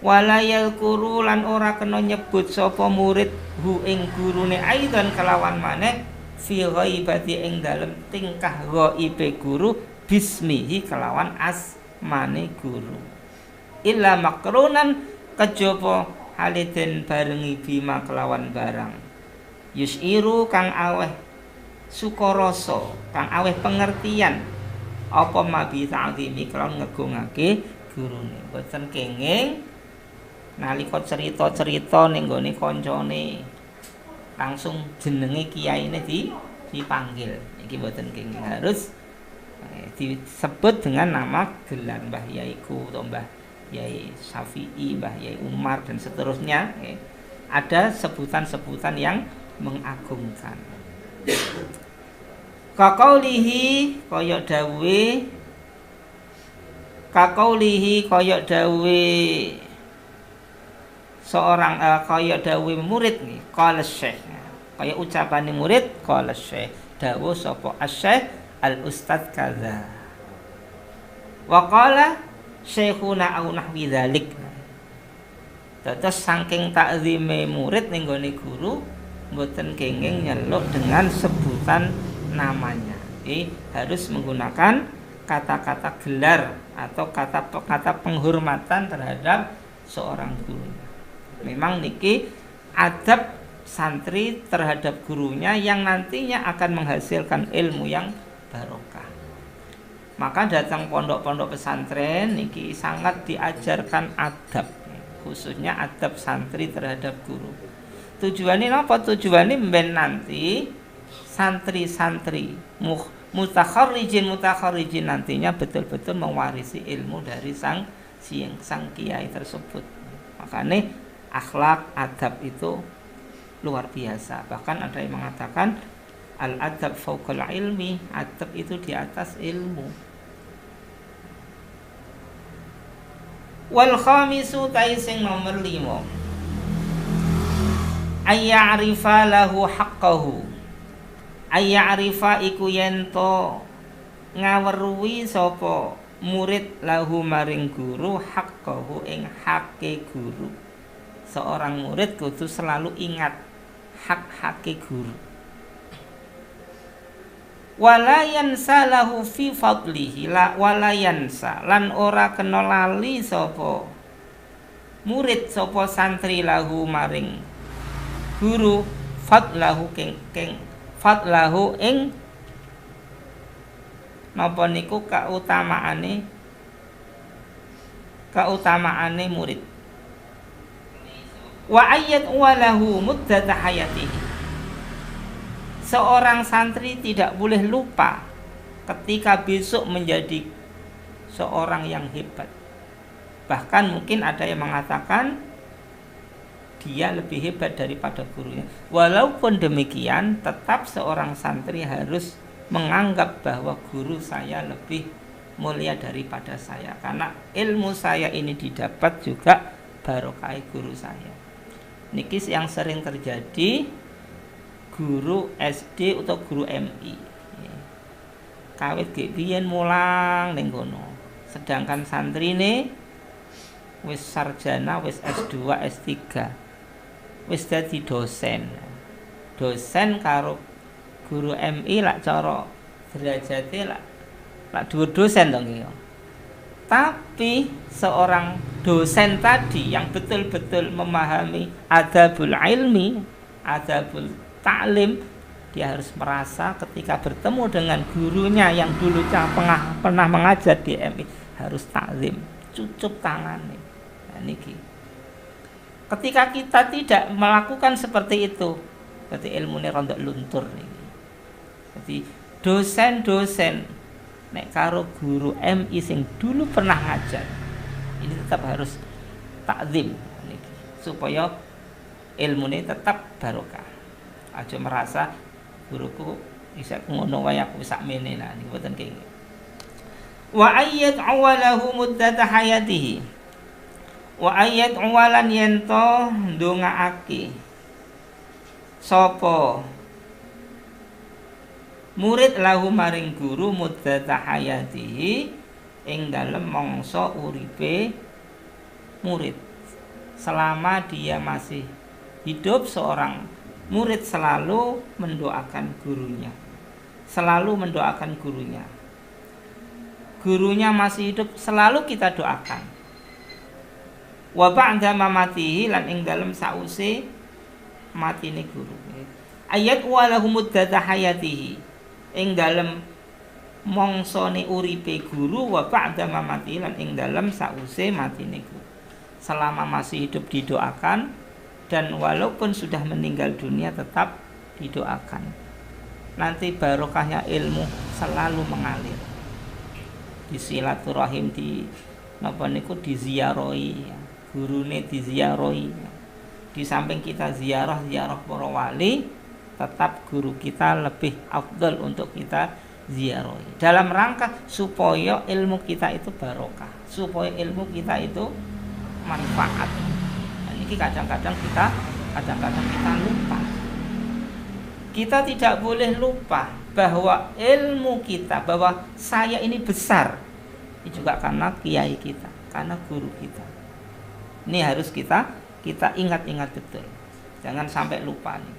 S3: Wala yadhkuru lan ora kena nyebut sapa murid hu ing gurune aidan kelawan maneh fi ghaibati ing dalem tingkah ghaibe guru bismihi kelawan asmane guru. Illa makrunan kejaba haliden barengi bima kelawan barang. Yusiru kang aweh sukarasa, kang aweh pengertian apa mabi ta'zimi kelawan ngegungake gurune. Boten kenging nalika cerita-cerita ning gone kancane langsung jenenge kiyaine dipanggil. Iki mboten kenging, harus disebut dengan nama gelar Mbah Yaiku atau Mbah Yai Syafi'i, Mbah Yai Umar dan seterusnya. Ada sebutan-sebutan yang mengagungkan. Kakaulihi kaya dawe seorang kaya dawe murid nih qala syekh kaya ucapane murid qala syekh dawuh sapa asy-syekh al ustad kaza wa qala syekhuna au nahwi dzalik. Terus saking takzime murid ning gone guru mboten kenging nyeluk dengan sebutan namanya. Harus menggunakan kata-kata gelar atau kata-kata penghormatan terhadap seorang guru. Memang niki adab santri terhadap gurunya yang nantinya akan menghasilkan ilmu yang barokah. Maka datang pondok-pondok pesantren niki sangat diajarkan adab, khususnya adab santri terhadap guru. Tujuannya apa? Tujuannya ben nanti santri-santri mutakharrijin nantinya betul-betul mewarisi ilmu dari sang kiai tersebut. Makanya akhlak adab itu luar biasa. Bahkan ada yang mengatakan al adab fauqal ilmi, adab itu di atas ilmu. Wal khamisu tai sing nomor 5 ayya'rifa lahu haqqahu. Ayya'rifa iku yen to ngaweruhi sapa murid lahu maring guru haqqahu ing hake guru. Seorang murid kudu selalu ingat hak-hake guru. Wala yansa lahu fi fadlihi la wala yansa lan ora kena lali sapa murid sapa santri lahu maring guru fadlahu keng fadlahu ing napa niku kautamaane murid. Wa ayyat walahu muddat hayatihi. Seorang santri tidak boleh lupa ketika besok menjadi seorang yang hebat. Bahkan mungkin ada yang mengatakan dia lebih hebat daripada gurunya. Walaupun demikian, tetap seorang santri harus menganggap bahwa guru saya lebih mulia daripada saya, karena ilmu saya ini didapat juga barokah guru saya. Niki yang sering terjadi guru SD atau guru MI. Kawit ge biyen mulang ning kono. Sedangkan santri ini wis sarjana, wis S2, S3. Wis dadi dosen karo guru MI lak cara derajate lak dhuwur dosen to nggih. Tapi seorang dosen tadi yang betul-betul memahami adabul ilmi, adabul ta'lim, dia harus merasa ketika bertemu dengan gurunya yang dulu pernah mengajar di MI harus takzim, cucup tangannya. Nah, niki. Ketika kita tidak melakukan seperti itu, berarti ilmunya rontok luntur nih. Jadi dosen-dosen nek karo guru MI sing dulu pernah ngajar, ini tetap harus takzim niki, supaya ilmunya tetap barokah. Aja merasa guruku bisa ngono wae aku sak mene, nah niku boten kenging. Wa ayyat awalahu muddat hayatihi. Wa ayat awalan yento ndongaake sapa murid lahu maring guru muddata hayatihi ing dalem mangsa uripe murid. Selama dia masih hidup, seorang murid selalu mendoakan gurunya. Selalu mendoakan gurunya. Gurunya masih hidup, selalu kita doakan. Wa ba'da mamatihi lan ing dalem sause matine guru. Ayat walahu muddata hayatihi ing dalem mongsone uripe guru, wa ba'da mamatihi lan ing dalem sause matine guru. Selama masih hidup didoakan, dan walaupun sudah meninggal dunia tetap didoakan. Nanti barokahnya ilmu selalu mengalir. Di silaturahim, di napa niku diziarahi ya. Gurune diziarahi. Di samping kita ziarah para wali, tetap guru kita lebih afdal untuk kita ziarahi. Dalam rangka supaya ilmu kita itu barokah, supaya ilmu kita itu manfaat. Nah, ini kadang-kadang kita lupa. Kita tidak boleh lupa bahwa ilmu kita, bahwa saya ini besar. Ini juga karena kiai kita, karena guru kita. Ini harus kita ingat-ingat betul. Jangan sampai lupa nih.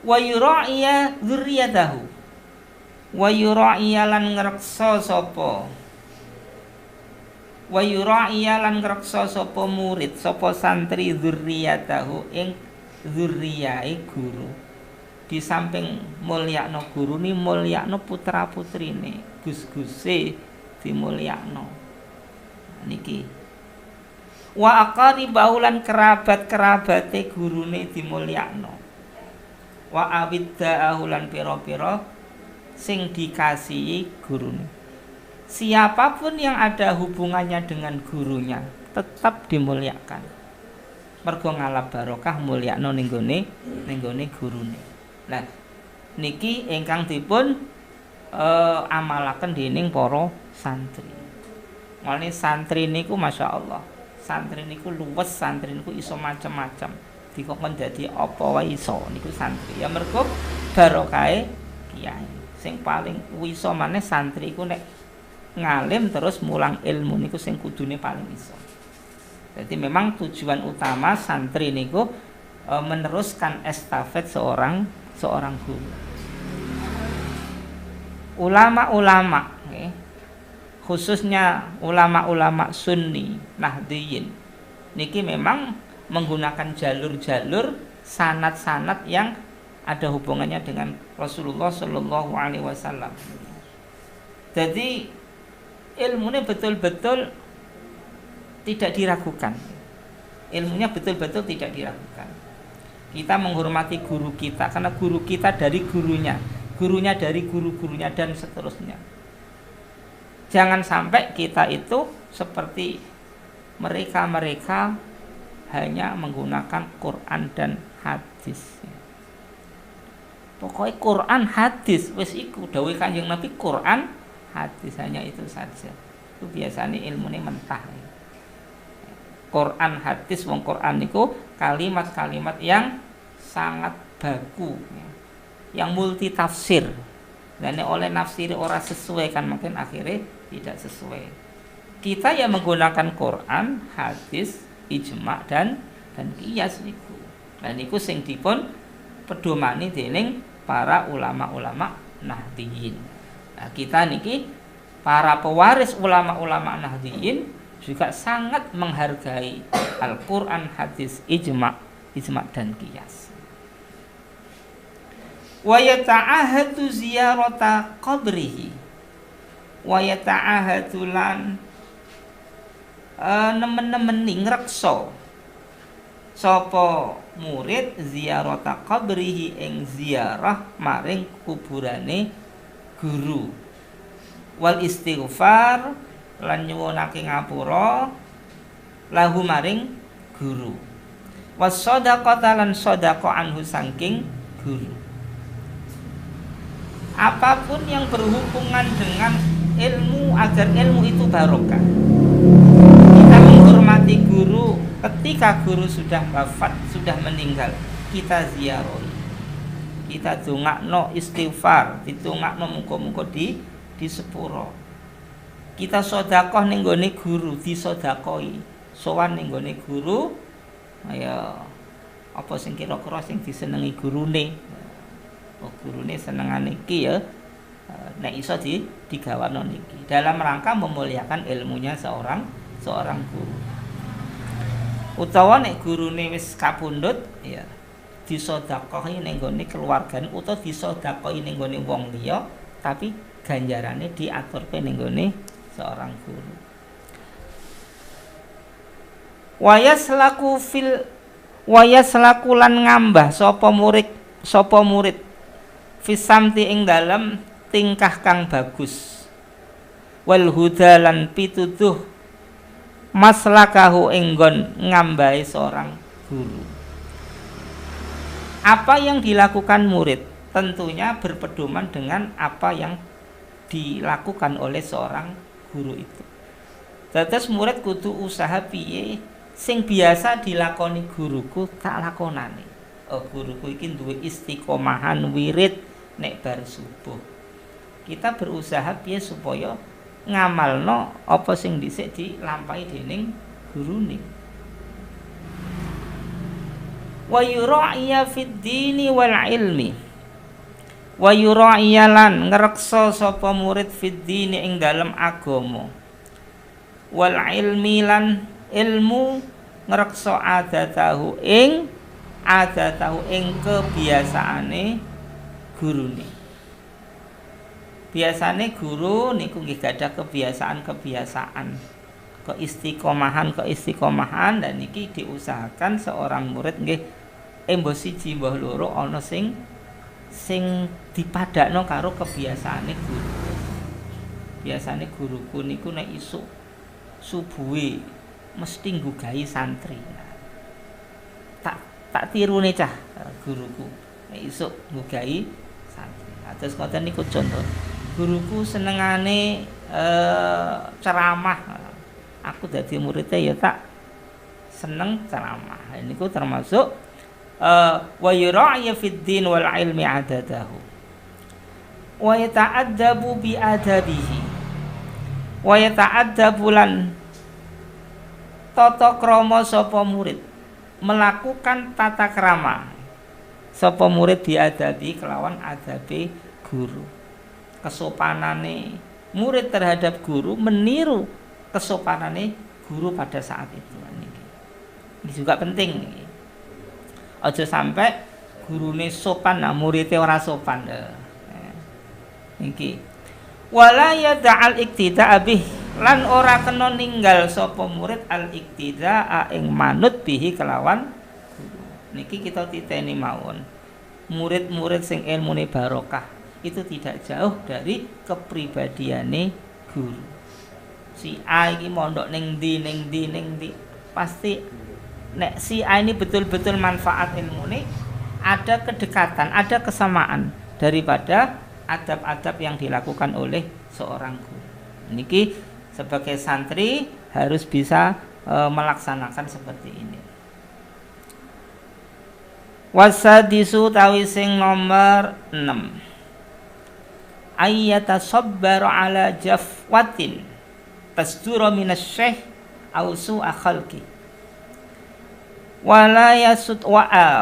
S3: Wa yura'iya dzurriyyatahu. Wa yura'iya lan ngreksa sapa. Wa yura'iya lan ngreksa sapa murid, sapa santri dzurriyyatahu ing dzurriyahe guru. Di samping mulyakno guru ni mulyakno putra-putrine, gus-guse dimulyakno. Niki. Wa aqaribahu lan kerabat-kerabate gurune dimulyakno. Wa awidda'ahu lan pira-pira sing dikasihi gurune. Siapapun yang ada hubungannya dengan gurunya tetap dimuliakan. Mergo ngalap barokah mulyakno ning gone gurune. Lah niki ingkang dipun amalaken dening para santri. Mulane santri niku masyaallah. Santri niku luwes, santri niku iso macam-macam. Dikon dadi apa wae iso niku santri. Ya mergo barokahe kiai. Sing paling iso maneh santri iku nek ngalim terus mulang ilmu niku sing kudune paling iso. Jadi memang tujuan utama santri niku meneruskan estafet seorang guru. Ulama-ulama, khususnya ulama-ulama Sunni, Nahdliyin, niki memang menggunakan jalur-jalur sanad-sanad yang ada hubungannya dengan Rasulullah Shallallahu Alaihi Wasallam. Jadi ilmunya betul-betul tidak diragukan. Ilmunya betul-betul tidak diragukan. Kita menghormati guru kita karena guru kita dari gurunya, gurunya dari guru-gurunya dan seterusnya. Jangan sampai kita itu seperti mereka-mereka hanya menggunakan Quran dan hadis. Pokoknya Quran hadis wis iku dawuh Kanjeng Nabi, Quran hadis, hanya itu saja. Itu biasanya ilmunya mentah. Quran hadis, wong Quran niku kalimat-kalimat yang sangat baku, yang multi tafsir. Dan oleh nafsiri orang sesuai kan mungkin akhirnya tidak sesuai. Kita yang menggunakan Quran, hadis, ijma dan qiyas niku. Dan niku sing dipun pedomani dening para ulama-ulama Nahdliyin. Nah, kita niki para pewaris ulama-ulama Nahdliyin juga sangat menghargai Al-Quran, hadis, ijma dan qiyas. Wa yata'ahadu ziyarata qabrihi, wa yata'ahadu lan nemen-nemeni ngrekso sapa murid ziyarata qabrihi ing ziarah maring kuburane guru, wal istighfar lan nyuwunake ngapura lahu maring guru, was shadaqata lan shadaqah anhu saking guru. Apapun yang berhubungan dengan ilmu agar ilmu itu barokah. Kita menghormati guru ketika guru sudah wafat, sudah meninggal, kita ziarahi. Kita dongakno istighfar, ditungakno muga-muga di sepuro. Kita sedekah ning gone guru, disedekahi. Sowan ning gone guru, ya apa sing kira-kira sing disenengi gurune. Oh, gurune senengane iki ya. Nek iso digawano niki dalam rangka memuliakan ilmunya seorang guru. Utawa nek gurune wis kapundhut ya disedekahi ning gone keluargane utawa disedekahi ning gone wong liya, tapi ganjarane diaturke ning gone seorang guru. Wayaslaku lan ngambah sapa murid fisamti ing dalem tingkah kang bagus, wal huda lan pituduh maslakahu ing nggon ngambahi seorang guru. Apa yang dilakukan murid tentunya berpedoman dengan apa yang dilakukan oleh seorang guru itu. Terus murid kudu usaha piye sing biasa dilakoni guruku tak lakonane. Oh, guruku iki duwe istiqomahan wirid nek bar subuh. Kita berusaha piye supaya ngamalno apa sing dhisik dilampahi dening gurune. Wa yura'iya fid dini wal ilmi. Wa yura'iya lan ngreksa sapa murid fid dini ing dalem agama. Wal ilmi lan ilmu ngreksa adatahu ing kebiasaane gurune. Biasane guru niku nggih gadah kebiasaan keistiqomahan dan niki diusahakan seorang murid nggih mbah siji mbah loro ana sing dipadakno karo kebiasaane guru. Biasane guruku niku nek isuk subuhe mesti nggugahi santri. Tak tirune cah guruku nek isuk nggugahi santri. Terus ngoten niku contoh. Guruku senengane ceramah. aku dadi muridnya ya tak seneng ceramah. Ini ku termasuk wa yura'i fid din wal ilmi adadahu wa yata'addabu bi adabihi wa yata'addabu lan tata krama sapa murid, melakukan tata krama sapa murid diadabi kelawan adabi guru. Kesopanane murid terhadap guru meniru kesopanane guru pada saat itu. Ini juga penting nih. Aja sampai gurune sopan nah muridnya ora sopan. Niki. Wala yad'al iktida'a bih, lan ora kena ninggal sapa murid al iktida'a ing manut bihi kelawan guru. Niki kita titeni mawon. Murid-murid sing ilmune barokah itu tidak jauh dari kepribadiane guru. Si A iki mondok ning ndi pasti nek si A ini betul-betul manfaat ilmune, ada kedekatan, ada kesamaan daripada adab-adab yang dilakukan oleh seorang guru. Niki sebagai santri harus bisa melaksanakan seperti ini. Wasadisu tawi sing nomor 6. Ayyatasabbaru ala jafwatin tasdura minasy-syekh aw su'a khalqi. Wala yasud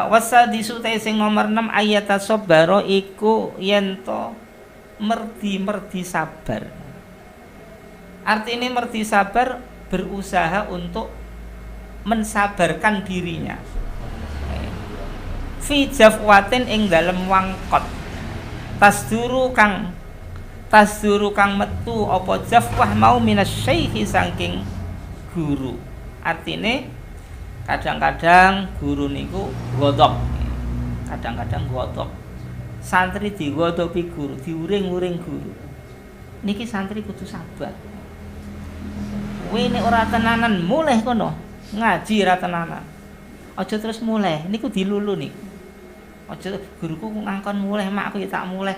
S3: wasadisu tawi sing nomor 6 ayyatasabbaru iku yen to merdi sabar. Artinya merdi sabar berusaha untuk mensabarkan dirinya. Fi jafwatin ing dalem wangkot tasduru kang metu apa jafwah mau minasy-syaikhi saking guru. Artine kadang-kadang guru niku godhok. Kadang-kadang godhok. Santri digodopi guru, diuring-uring guru. Niki santri kudu sabar. Kowe nek ora tenanan mulih kono, ngaji ora tenanan. Aja terus mulih, niku dilulu niku. Aja guruku ngangkon mulih, mak aku ya tak mulih.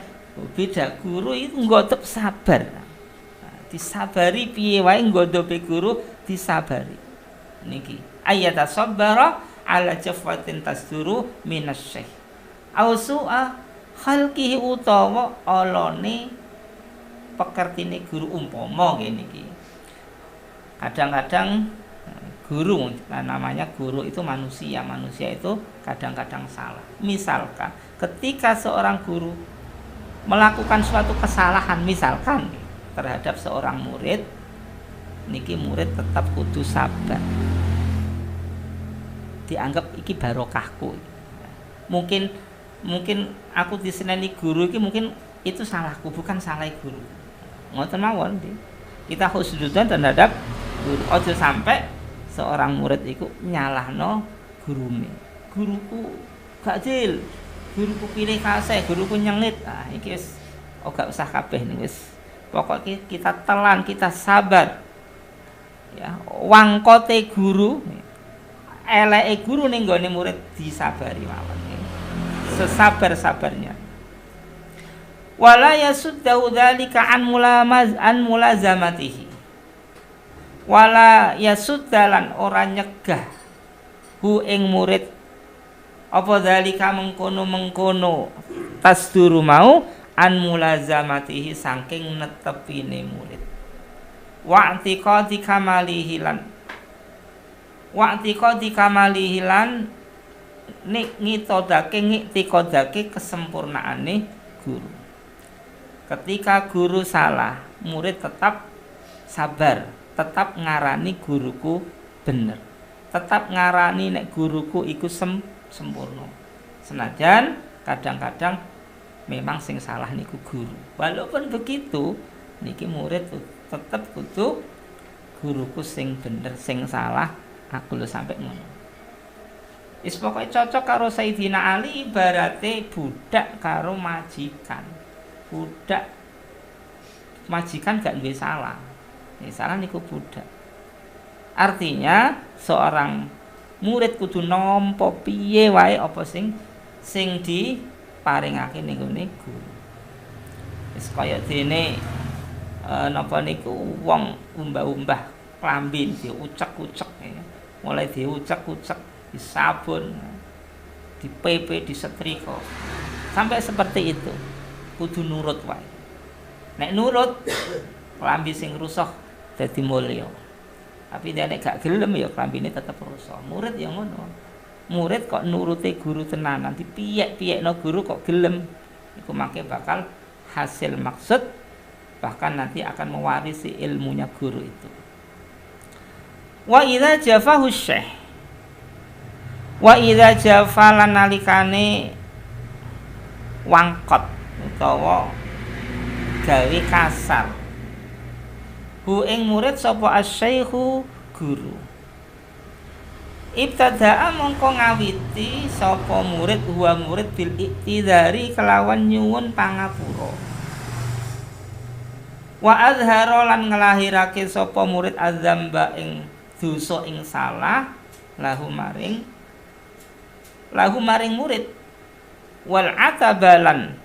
S3: Beda, guru itu nggodhop sabar. Disabari piye wae nggodhope guru disabari. Niki ayatasabbara ala jafwatin tasduru minasy-syekh. Ausu'a khalqihi utawa alane pekertine guru umpama ngene iki. Kadang-kadang guru, namanya guru itu manusia itu kadang-kadang salah. Misalkan ketika seorang guru melakukan suatu kesalahan misalkan terhadap seorang murid, niki murid tetap kudu sabar. Dianggap iki barokahku. Mungkin aku diseneni guru iki mungkin itu salahku, bukan salah guru. Ngoten mawon nggih. Kita husnudzon terhadap guru. Aja sampai seorang murid iku nyalahno gurune. Guruku gak jil, guruku pilih kasih, guruku nyengit. Ah iki wis gak usah kabeh nih wis. Pokoknya kita telan, kita sabar. Ya, wangkote guru, eleke guru ning gone murid disabari mawon. Sesabar-sabarnya. Wala yasuddahu dzalika an mulazamatihi. Wala yasuddalan ora nyegah hu ing murid apa dzalika mengkono tasduru mau an mulazamatihi saking netepine murid. Wa'tiqadi kamalihi lan ngitodake kesempurnaane guru. Ketika guru salah, murid tetap sabar, tetap ngarani guruku bener, tetap ngarani nek guruku iku sempurna. Senajan kadang-kadang memang sing salah niku guru. Walaupun begitu, niki murid tetap kudu guruku sing bener, sing salah aku lho sampai ngono. Wis pokoke cocok karo Sayyidina Ali ibarate budak karo majikan. Budak majikan gak duwe salah. Salah niku budak. Artinya seorang murid kudu nampa piye wae apa sing diparingake ning gone guru. Wis kaya dene napa niku wong umbah-umbah klambi diucek-ucek ya. Mulai diucek-ucek, disabun, dipepe, disetrika. Sampai seperti itu. Kudu nurut wae. Nek nurut klambi sing rusak dadi mulya. Tapi nek gak gelem ya klambine tetep rusak. Murid ya ngono. Murid kok nuruti guru tenanan, dipiyek-piyekno guru kok gelem. Iku mangke bakal hasil maksud, bahkan nanti akan mewarisi ilmunya guru itu. Wa idza jafahu syekh, wa idza jafalan nalikane wangkot utawa gawe kasar hu ing murid sapa asy-syaikhu guru, ibtadaa mongko ngawiti sapa murid huwa murid bil iktidari kelawan nyuwun pangapura, wa azhara lan nglahirake sapa murid adzamba ing dosa ing salah lahu maring murid, wal atabalan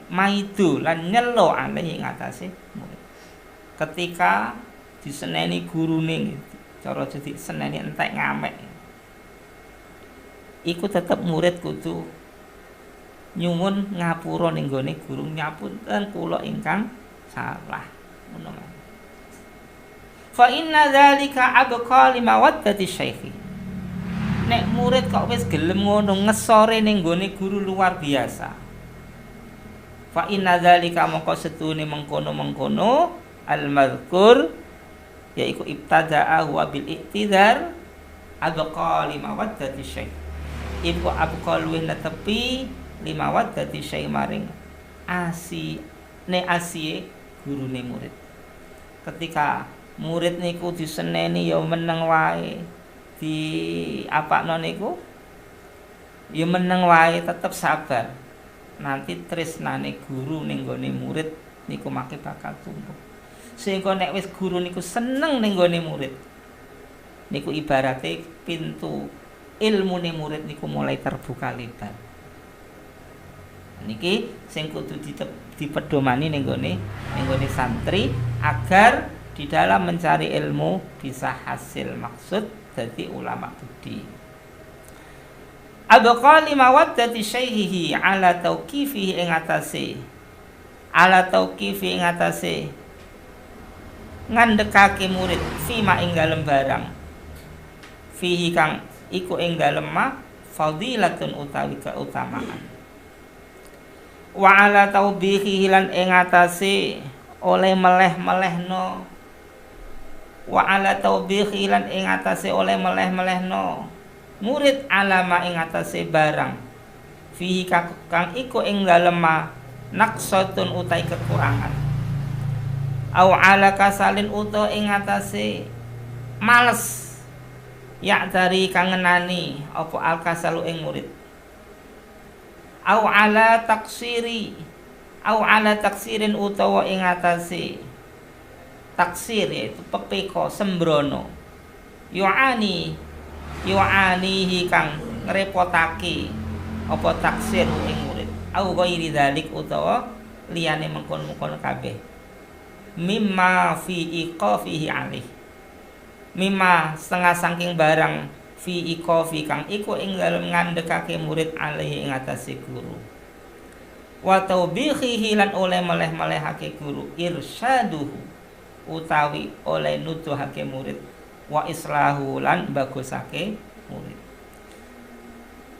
S3: maidu lan nyelo alih ing atase murid. Ketika diseneni gurune cara jadi seneni entek ngamek, iku tetep murid kudu nyuwun ngapura ning gone guru, nyapunten kula ingkang salah ngono. Fa inna dzalika abqa limawaddati syaikhi. Nek murid kok wis gelem ngono ngesore ning gone guru luar biasa. Fa inna dzalika mongko setune mengkono-mengkono al-madzkur yaiku ibtada'a huwa bil iktidar abqa limawaddati syaikh. Iku abqa luwih netepi limawaddati syaikh maring asiye gurune murid. Ketika murid niku diseneni ya meneng wae, di apakno niku ya meneng wae, tetep sabar. Nanti tresnane guru ning gone murid niku mangke bakal tumbuh. Sehingga nek wis guru niku seneng ning gone murid, niku ibarate pintu ilmune murid niku mulai terbuka lebar. Niki sing kudu dipedomani ning gone santri agar di dalam mencari ilmu bisa hasil maksud dadi ulama budi. Abqa limawaddati syaikhihi ala tauqifihi ing atase ngandekake murid fima ing dalem barang fihi kang iku ing dalem ma fadilatun utawi keutamaan, wa ala taubihi lan ing atase oleh meleh-melehno, wa ala taubihi lan ing atase oleh meleh-melehno murid alama ing atase barang fihi kang iku ing dalem ma naqsatun utai kekurangan, au ala kasalin uta ing atase males ya dari kangenani apa al kasalu ing murid, au ala taksirin utawa ing atase taksir yaitu pepeko sembrono, yu'anihi kang ngrepotake apa taksir ing murid, au ghairi dzalik utawa liyane mengkon-mengkon kabeh, mimma fi iqafihi alih, mimma setengah saking barang fi iqafi kang iku ing dalem ngandekake murid alih ing atase guru, wa taubihi lan oleh meleh-melehake guru, irsyaduhu utawi oleh nuduhake murid, wa islahu lan bagusake murid.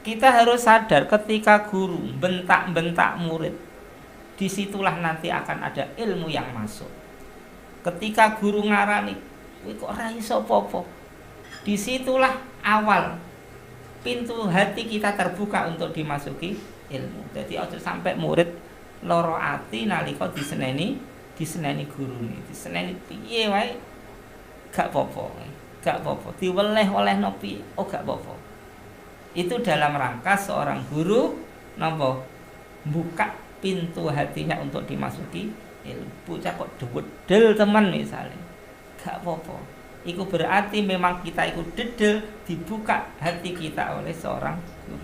S3: Kita harus sadar ketika guru bentak-bentak murid, disitulah nanti akan ada ilmu yang masuk. Ketika guru ngarani, kowe kok ora iso apa-apa, disitulah awal pintu hati kita terbuka untuk dimasuki ilmu. Jadi aja sampai murid loro ati nalika diseneni gurune, diseneni piye wae gak apa-apa, diweleh-olehno piye oh gak apa-apa. Itu dalam rangka seorang guru napa buka pintu hatinya untuk dimasuki ilmu. Bocah kok dedel teman misalnya, gak apa-apa. Iku berarti memang kita ikut dedel, dibuka hati kita oleh seorang guru.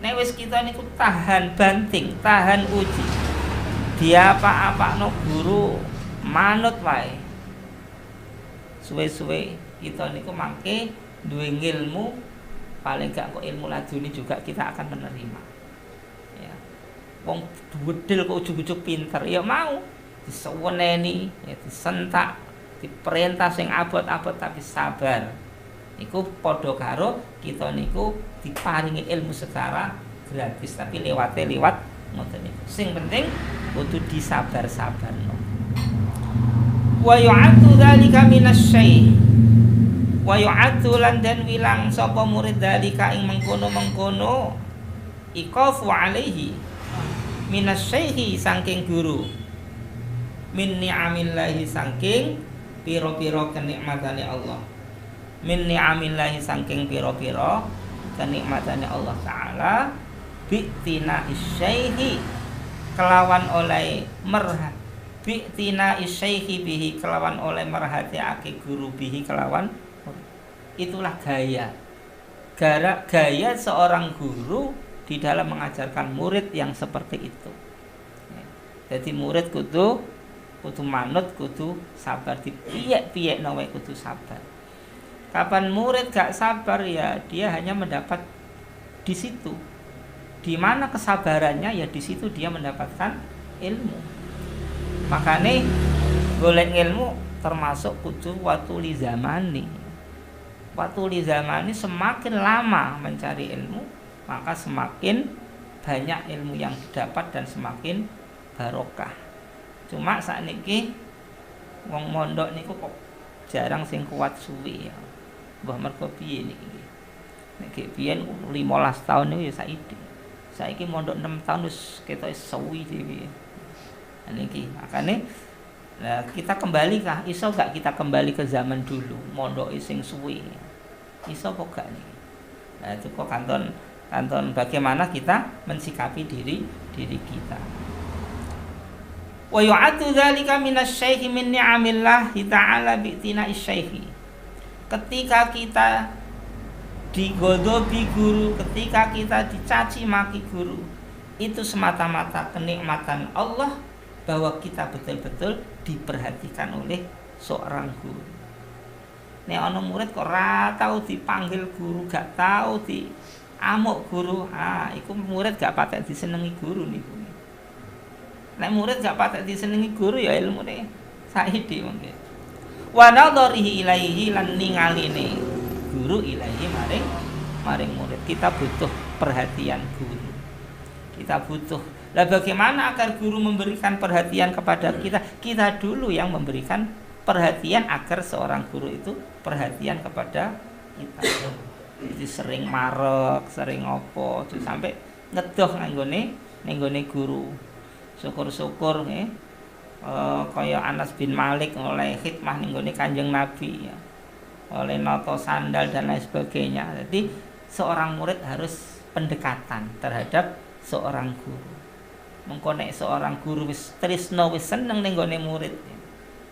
S3: Nek wis kita niku tahan banting, tahan uji, dia apa-apakno guru manut wae. suwe-suwe kita niku mangke duwe ilmu, paling gak kok ilmu laduni juga kita akan menerima. Ya. Wong bedil kok ujug-ujug pinter, ya mau diseweneni, ya disentak, diperintah sing abot-abot tapi sabar. Niku padha karo kita niku diparingi ilmu secara gratis tapi lewat ngoten niku. Sing penting kudu disabar-sabarno. Wa yu'addu dzalika minasy-syai'. Wa yu'addu lan den wilang sapa murid dzalika ing mengkono-mengkono iqafu alaihi minasy-syai'i saking guru. Min ni'amillahi saking pira-pira kenikmatane Allah. Min ni'amillahi saking pira-pira kenikmatane Allah taala bi'tina isyaihi kelawan oleh bi'tina isyaihi bihi kelawan oleh merhatiake guru bihi kelawan itulah gaya seorang guru di dalam mengajarkan murid yang seperti itu. Jadi murid kudu manut, kudu sabar, dipiyek-piyek nawe kudu sabar. Kapan murid gak sabar ya dia hanya mendapat di situ. Di mana kesabarannya ya di situ dia mendapatkan ilmu. Makanya golek ilmu termasuk kudu watuli zamani. Watuli zamani semakin lama mencari ilmu, maka semakin banyak ilmu yang didapat dan semakin barokah. Cuma sakniki wong mondok niku kok jarang sing kuat suwi ya. Mbah mergo piye niki. Nek biyen 15 tahun niku ya saiki. Saiki mondok 6 tahun wis ketok suwi dhewe. Niki makane kita kembali kah iso gak kita kembali ke zaman dulu mondok sing suwi iso apa gak niki. Nah itu kok kanton bagaimana kita mensikapi diri kita. Wa yu'addu dzalika minasy-syaikhi min ni'amillah ta'ala bi'tina isy-syaikhi. Ketika kita digodobi guru, ketika kita dicaci maki guru, itu semata-mata kenikmatan Allah bahwa kita betul-betul diperhatikan oleh seorang guru. Nek ana murid kok ora tau dipanggil guru, gak tau diamuk guru, iku murid gak patek disenengi guru niku. Nek murid gak patek disenengi guru ya ilmune saiki mungkin. Wa nadharihi ilaihi lan ningaline guru ilaihi maring murid. Kita butuh perhatian guru. Kita butuh. Lah bagaimana agar guru memberikan perhatian kepada kita? Kita dulu yang memberikan perhatian agar seorang guru itu perhatian kepada kita. Jadi sering marek, sering opo, sampai ngedoh nggone guru. Syukur-syukur kaya Anas bin Malik oleh khidmah nggone Kanjeng Nabi ya. Oleh noto sandal dan lain sebagainya. Jadi seorang murid harus pendekatan terhadap seorang guru. Mengko nek seorang guru wis tresno wis seneng ning gone murid.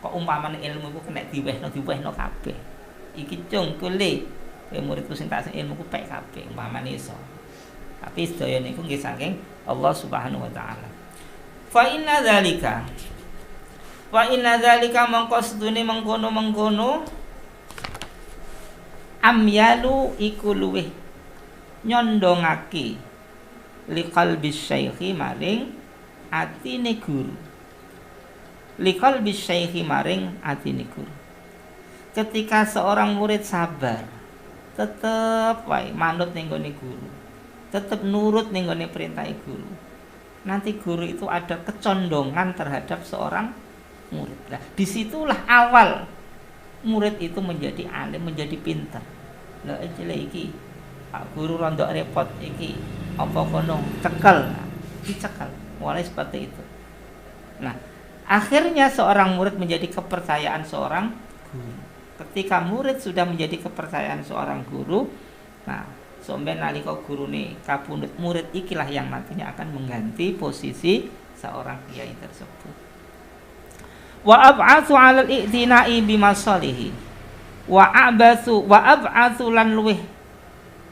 S3: Kok umpamane ilmu ku kena diwehno kabeh. Iki cung kule muridku sing tak ilmu ku pek kabeh umpamane iso. Tapi sedaya niku nggih saking Allah Subhanahu wa taala. Fa inna dzalika mongko sedune mengkono amyalu iku luweh nyondongake liqalbi syaikhi maring atine guru. Liqalbi syaikhi maring atine guru. Ketika seorang murid sabar, tetep wae manut ning gone guru. Tetep nurut ning gone perintah guru. Nanti guru itu ada kecondongan terhadap seorang murid. Nah, disitulah awal murid itu menjadi alim, menjadi pintar. Lah iki Pak guru rondok repot iki apa kono cekel, dicekel. Mulai seperti itu. Nah, akhirnya seorang murid menjadi kepercayaan seorang guru. Ketika murid sudah menjadi kepercayaan seorang guru, nah, sampeyan nalika gurune kapundhut, murid ikilah yang nantinya akan mengganti posisi seorang kiai tersebut. Wa ab'atsu 'alal i'tina'i bimasalihi wa ab'atsu lan luweh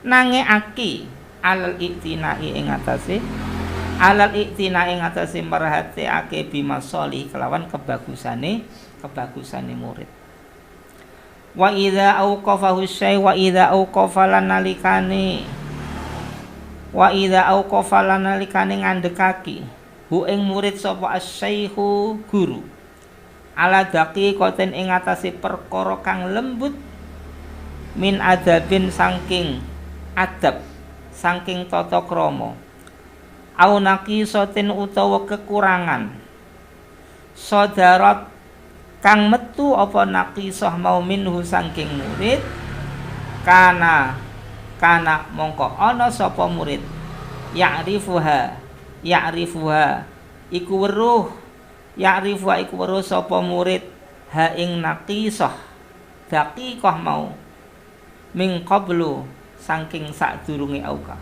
S3: nangeake alal i'tina'i ing atase merhatiake bimasalih kelawan kebagusane murid. Wa idza auqafahu syai wa idza auqafa lanalikane ngandekake hu ing murid sapa asy-syaikhu guru ala daqiqatin ing atase perkara kang lembut min adabin saking adab saking tata krama au naqisatin utawa kekurangan sadarat kang metu apa naqisah mau minhu saking murid kana mongko ana sapa murid ya'rifuha iku weruh sapa murid ha ing naqisah daqiqah mau min qablu saking sadurunge auka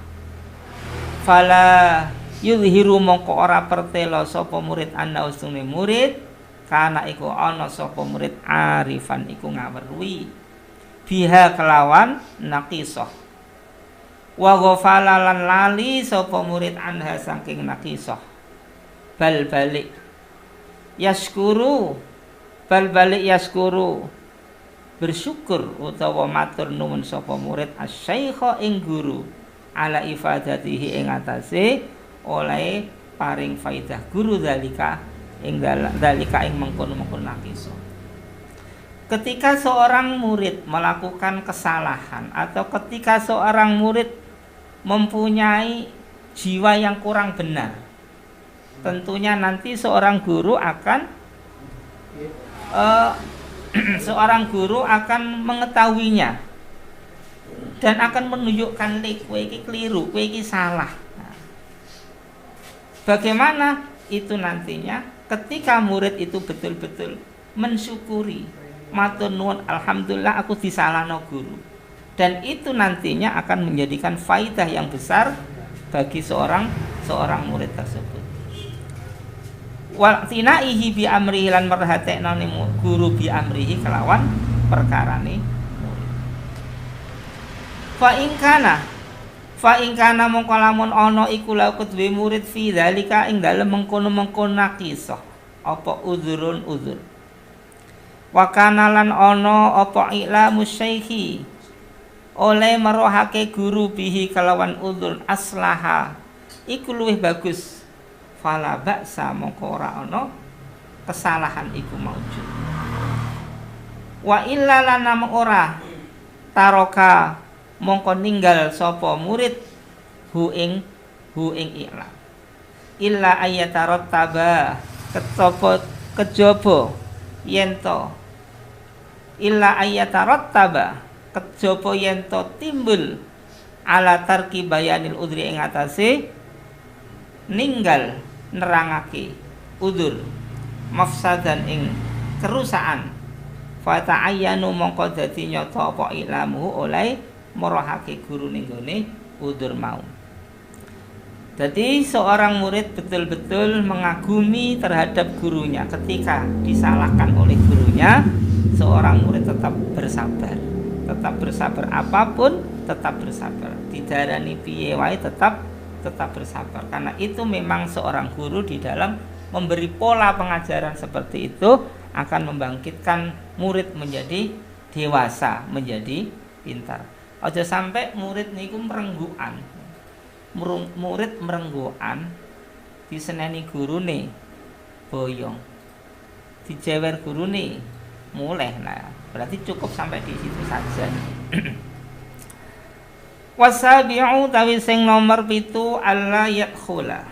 S3: fala yuzhiru mongko ora pertela sapa murid ana usune murid kana iku ana sapa murid arifan iku ngaweruhi biha kelawan naqisah wa ghafala lan lali sapa murid anha saking naqisah bal balik yaskuru bersyukur utawa matur nuwun sapa murid asy-syaikha ing guru ala ifadatihi ing atase oleh paring faidah guru dalika ing mengkono-mengkono naqisah. Ketika seorang murid melakukan kesalahan atau ketika seorang murid mempunyai jiwa yang kurang benar, tentunya nanti seorang guru akan mengetahuinya dan akan menunjukkan kowe iki keliru, kowe iki salah. Bagaimana itu nantinya ketika murid itu betul-betul mensyukuri, matur nuwun alhamdulillah aku disalahno guru, dan itu nantinya akan menjadikan faidah yang besar bagi seorang murid tersebut. Waqtinaihi bi amrihi lan merhateknane guru bi amrihi kelawan perkarane murid. Fa in kana mongko lamun ana iku la kedue murid fi zalika ing dalem mengkono-mengkono naqisah apa uzur wa kana lan ana apa ilamu syaikhi oleh merohake guru bihi kelawan uzur aslaha iku luwih bagus fala ba'sa mongko ora ana kesalahan iku maujud wa illa lan ora taroka mongko ninggal sapa murid hu ing iklan illa ayatarattaba kejaba yen to timbul ala tarki bayanil udri ing atase ninggal nerangake udzur mafsadan ing kerusakan fa ta'ayyanu mongko dadi nyata apa ilmu oleh merohake guru ning gone udzur mau. Jadi seorang murid betul-betul mengagumi terhadap gurunya. Ketika disalahkan oleh gurunya, seorang murid tetap bersabar apapun, tetap bersabar. Didarani piye wae tetap bersabar. Karena itu memang seorang guru di dalam memberi pola pengajaran seperti itu akan membangkitkan murid menjadi dewasa, menjadi pintar. Aja sampai murid niku merengguan diseneni gurune boyong, dijewer gurune muleh. Nah, berarti cukup sampai di situ saja. Wasabi'u tawi sing nomor 7 alla yadkhula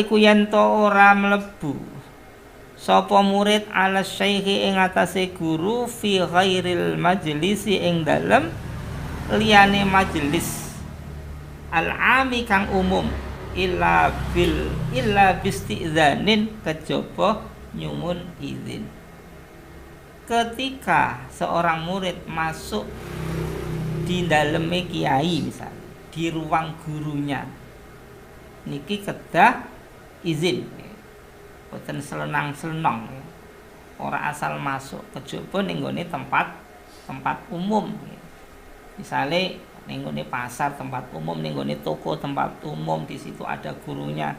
S3: iku yen to ora mlebu sapa murid ala syaikhi ing atase guru fi ghairil majlisi ing dalem liyane majelis al-ami kang umum illa bisti'zanin kejaba nyumun izin. Ketika seorang murid masuk di daleme kiai misal di ruang gurunya niki kedah izin, boten selenang-selenong, ora asal masuk, kejaba ning nggone tempat umum. Misale ning nggone pasar tempat umum, ning nggone toko tempat umum, di situ ada gurunya.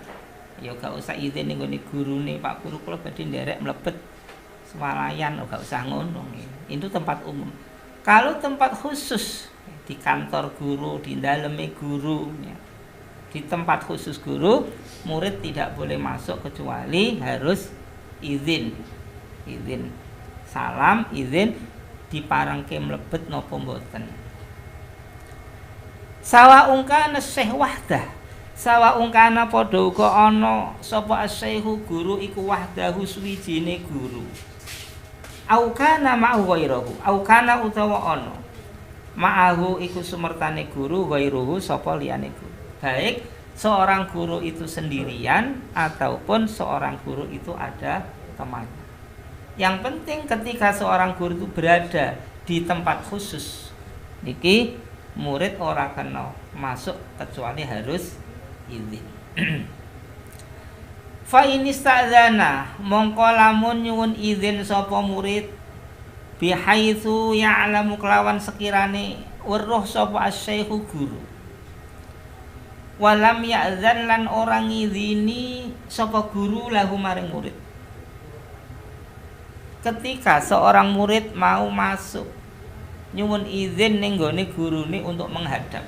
S3: Ya gak usah izin ning nggone gurune, Pak Guru kula badhe nderek mlebet swalayan gak usah ngono. Itu tempat umum. Kalau tempat khusus di kantor guru, di daleme guru, ya. Di tempat khusus guru, murid tidak boleh masuk kecuali harus izin. Izin salam, izin diparangke mlebet napa mboten. Sawa ungkana syekh wahdah, sawa ungkana padha uga ana sapa asyekhu guru iku wahdahu suwijine guru. Au kana ma'ahu ghairahu, au kana utawa ana ma'ahu iku sumertane guru ghairuhu sapa liyane guru. Baik seorang guru itu sendirian ataupun seorang guru itu ada temannya. Yang penting ketika seorang guru itu berada di tempat khusus, niki murid ora kena masuk kecuali harus izin. Fa inistadzana mongko lamun nyuwun izin sapa murid bihaitsu ya'lamu kelawan sekirane weruh sapa asy-syaikhu guru. Walam ya'zan lan orang ngizini sapa guru lahu maring murid. Ketika seorang murid mau masuk nyuwun izin ning gone gurune untuk menghadap.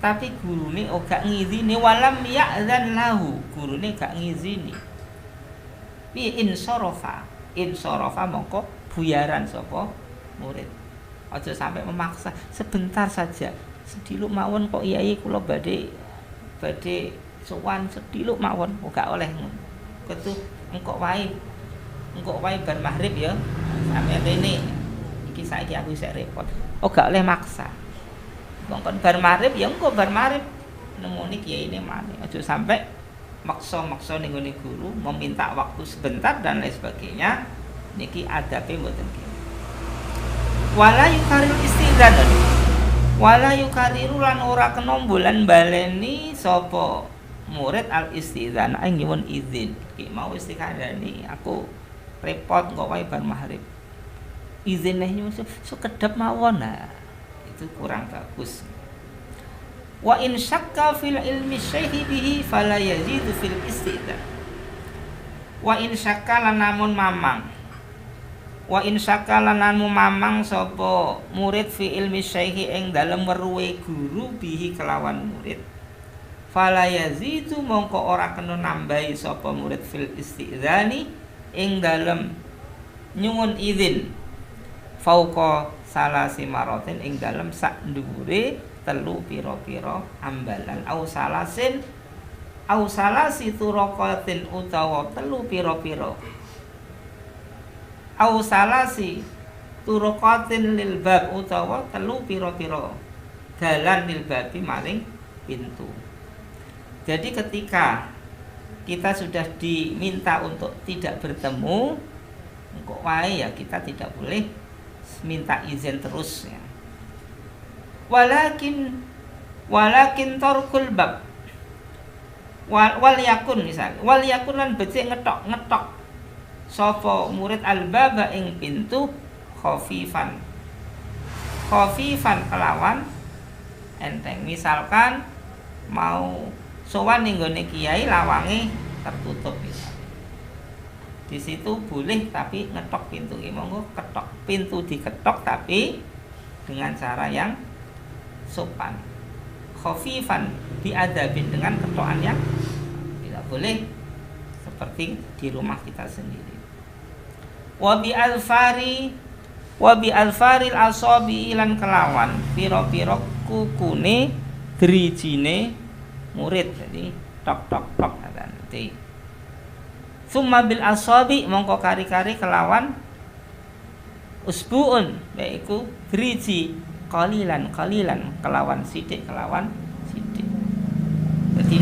S3: Tapi gurune gak ngizini, walam ya'zan lahu, gurune gak ngizini. Bi insarafa mongko buyaran sapa murid. Aja sampai memaksa, sebentar saja. Sediluk mawon kok Yai kula badhe sowan sediluk mawon, gak oleh ngono. Ketu engkok wae bar maghrib ya. Sampe rene iki saiki aku isih repot. Gak oleh maksa. Mongkon bar maghrib ya engko bar maghrib nemoni kiyaine maneh. Aja sampai maksa-maksa ning gone guru, meminta waktu sebentar dan lain sebagainya. Niki adabe mboten kene. Wala yukaril istidzan. Wala yukariru lan ora kena bulan baleni sapa murid al istidzan nyuwun izin. Ki mau istikandani aku repot kok wae bar maghrib. Izin nyuwun sekedap mawon. Nah, itu kurang bagus. Wa in syakka fil ilmi syaihi bihi fala yazidu fil istidzan. Wa in syakka lan namun mamang. Wa in syakka lan namun mamang sapa murid fi ilmi syaihi ing dalem weruhe guru bihi kelawan murid. Fala yazidu mongko ora kena nambahi sapa murid fil istidzani ing dalem nyuwun izin. Fauqa salasi marotin ing dalem sak dhuwure telu pira-pira ambalan au salasi turaqatin utawa telu pira-pira au salasi turaqatin lil bab utawa telu pira-pira dalan lil babi maring pintu. Jadi ketika kita sudah diminta untuk tidak bertemu, kok wae ya kita tidak boleh minta izin terus ya. Walakin tarkul bab wal yakun misal wal yakun lan becik ngetok sapa murid albaba ing pintu khafifan kelawan enteng. Misalkan mau sowan ning gone kiai lawange tertutup misalnya. Di situ boleh tapi ngetok pintu. Monggo ketok pintu, diketok tapi dengan cara yang sopan. Khafifan biadabin, dengan ketokan yang tidak boleh seperti di rumah kita sendiri. Wa bi alfaril asabi ilan kelawan pira-pira kukune drijine murid. Jadi tok nanti. Summa bil asabi mongko kari-kari kelawan usbuun, yaitu driji kalilan kelawan sidik. Jadi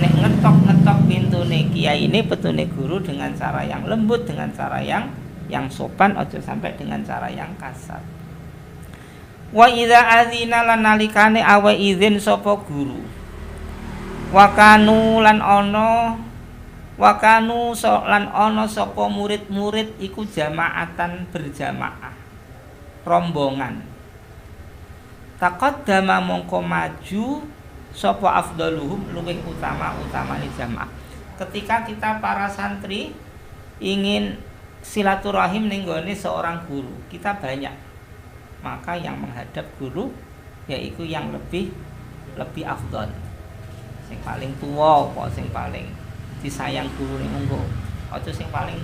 S3: nek ngetok pintune kiai ini petune guru dengan cara yang lembut, dengan cara yang sopan, aja sampai dengan cara yang kasar. Wa idza adzina lan nalikane awe izin sapa guru. Wa kanu lan ana sapa murid-murid iku jamaatan berjamaah, rombongan. Taqaddama mongko maju sapa afdaluhum luwih utama-utamane jamaah. ketika kita para santri ingin silaturahim ning gone seorang guru, kita banyak. Maka yang menghadap guru yaitu yang lebih afdal. Sing paling tua apa sing paling disayang guru ning monggo. Aja sing paling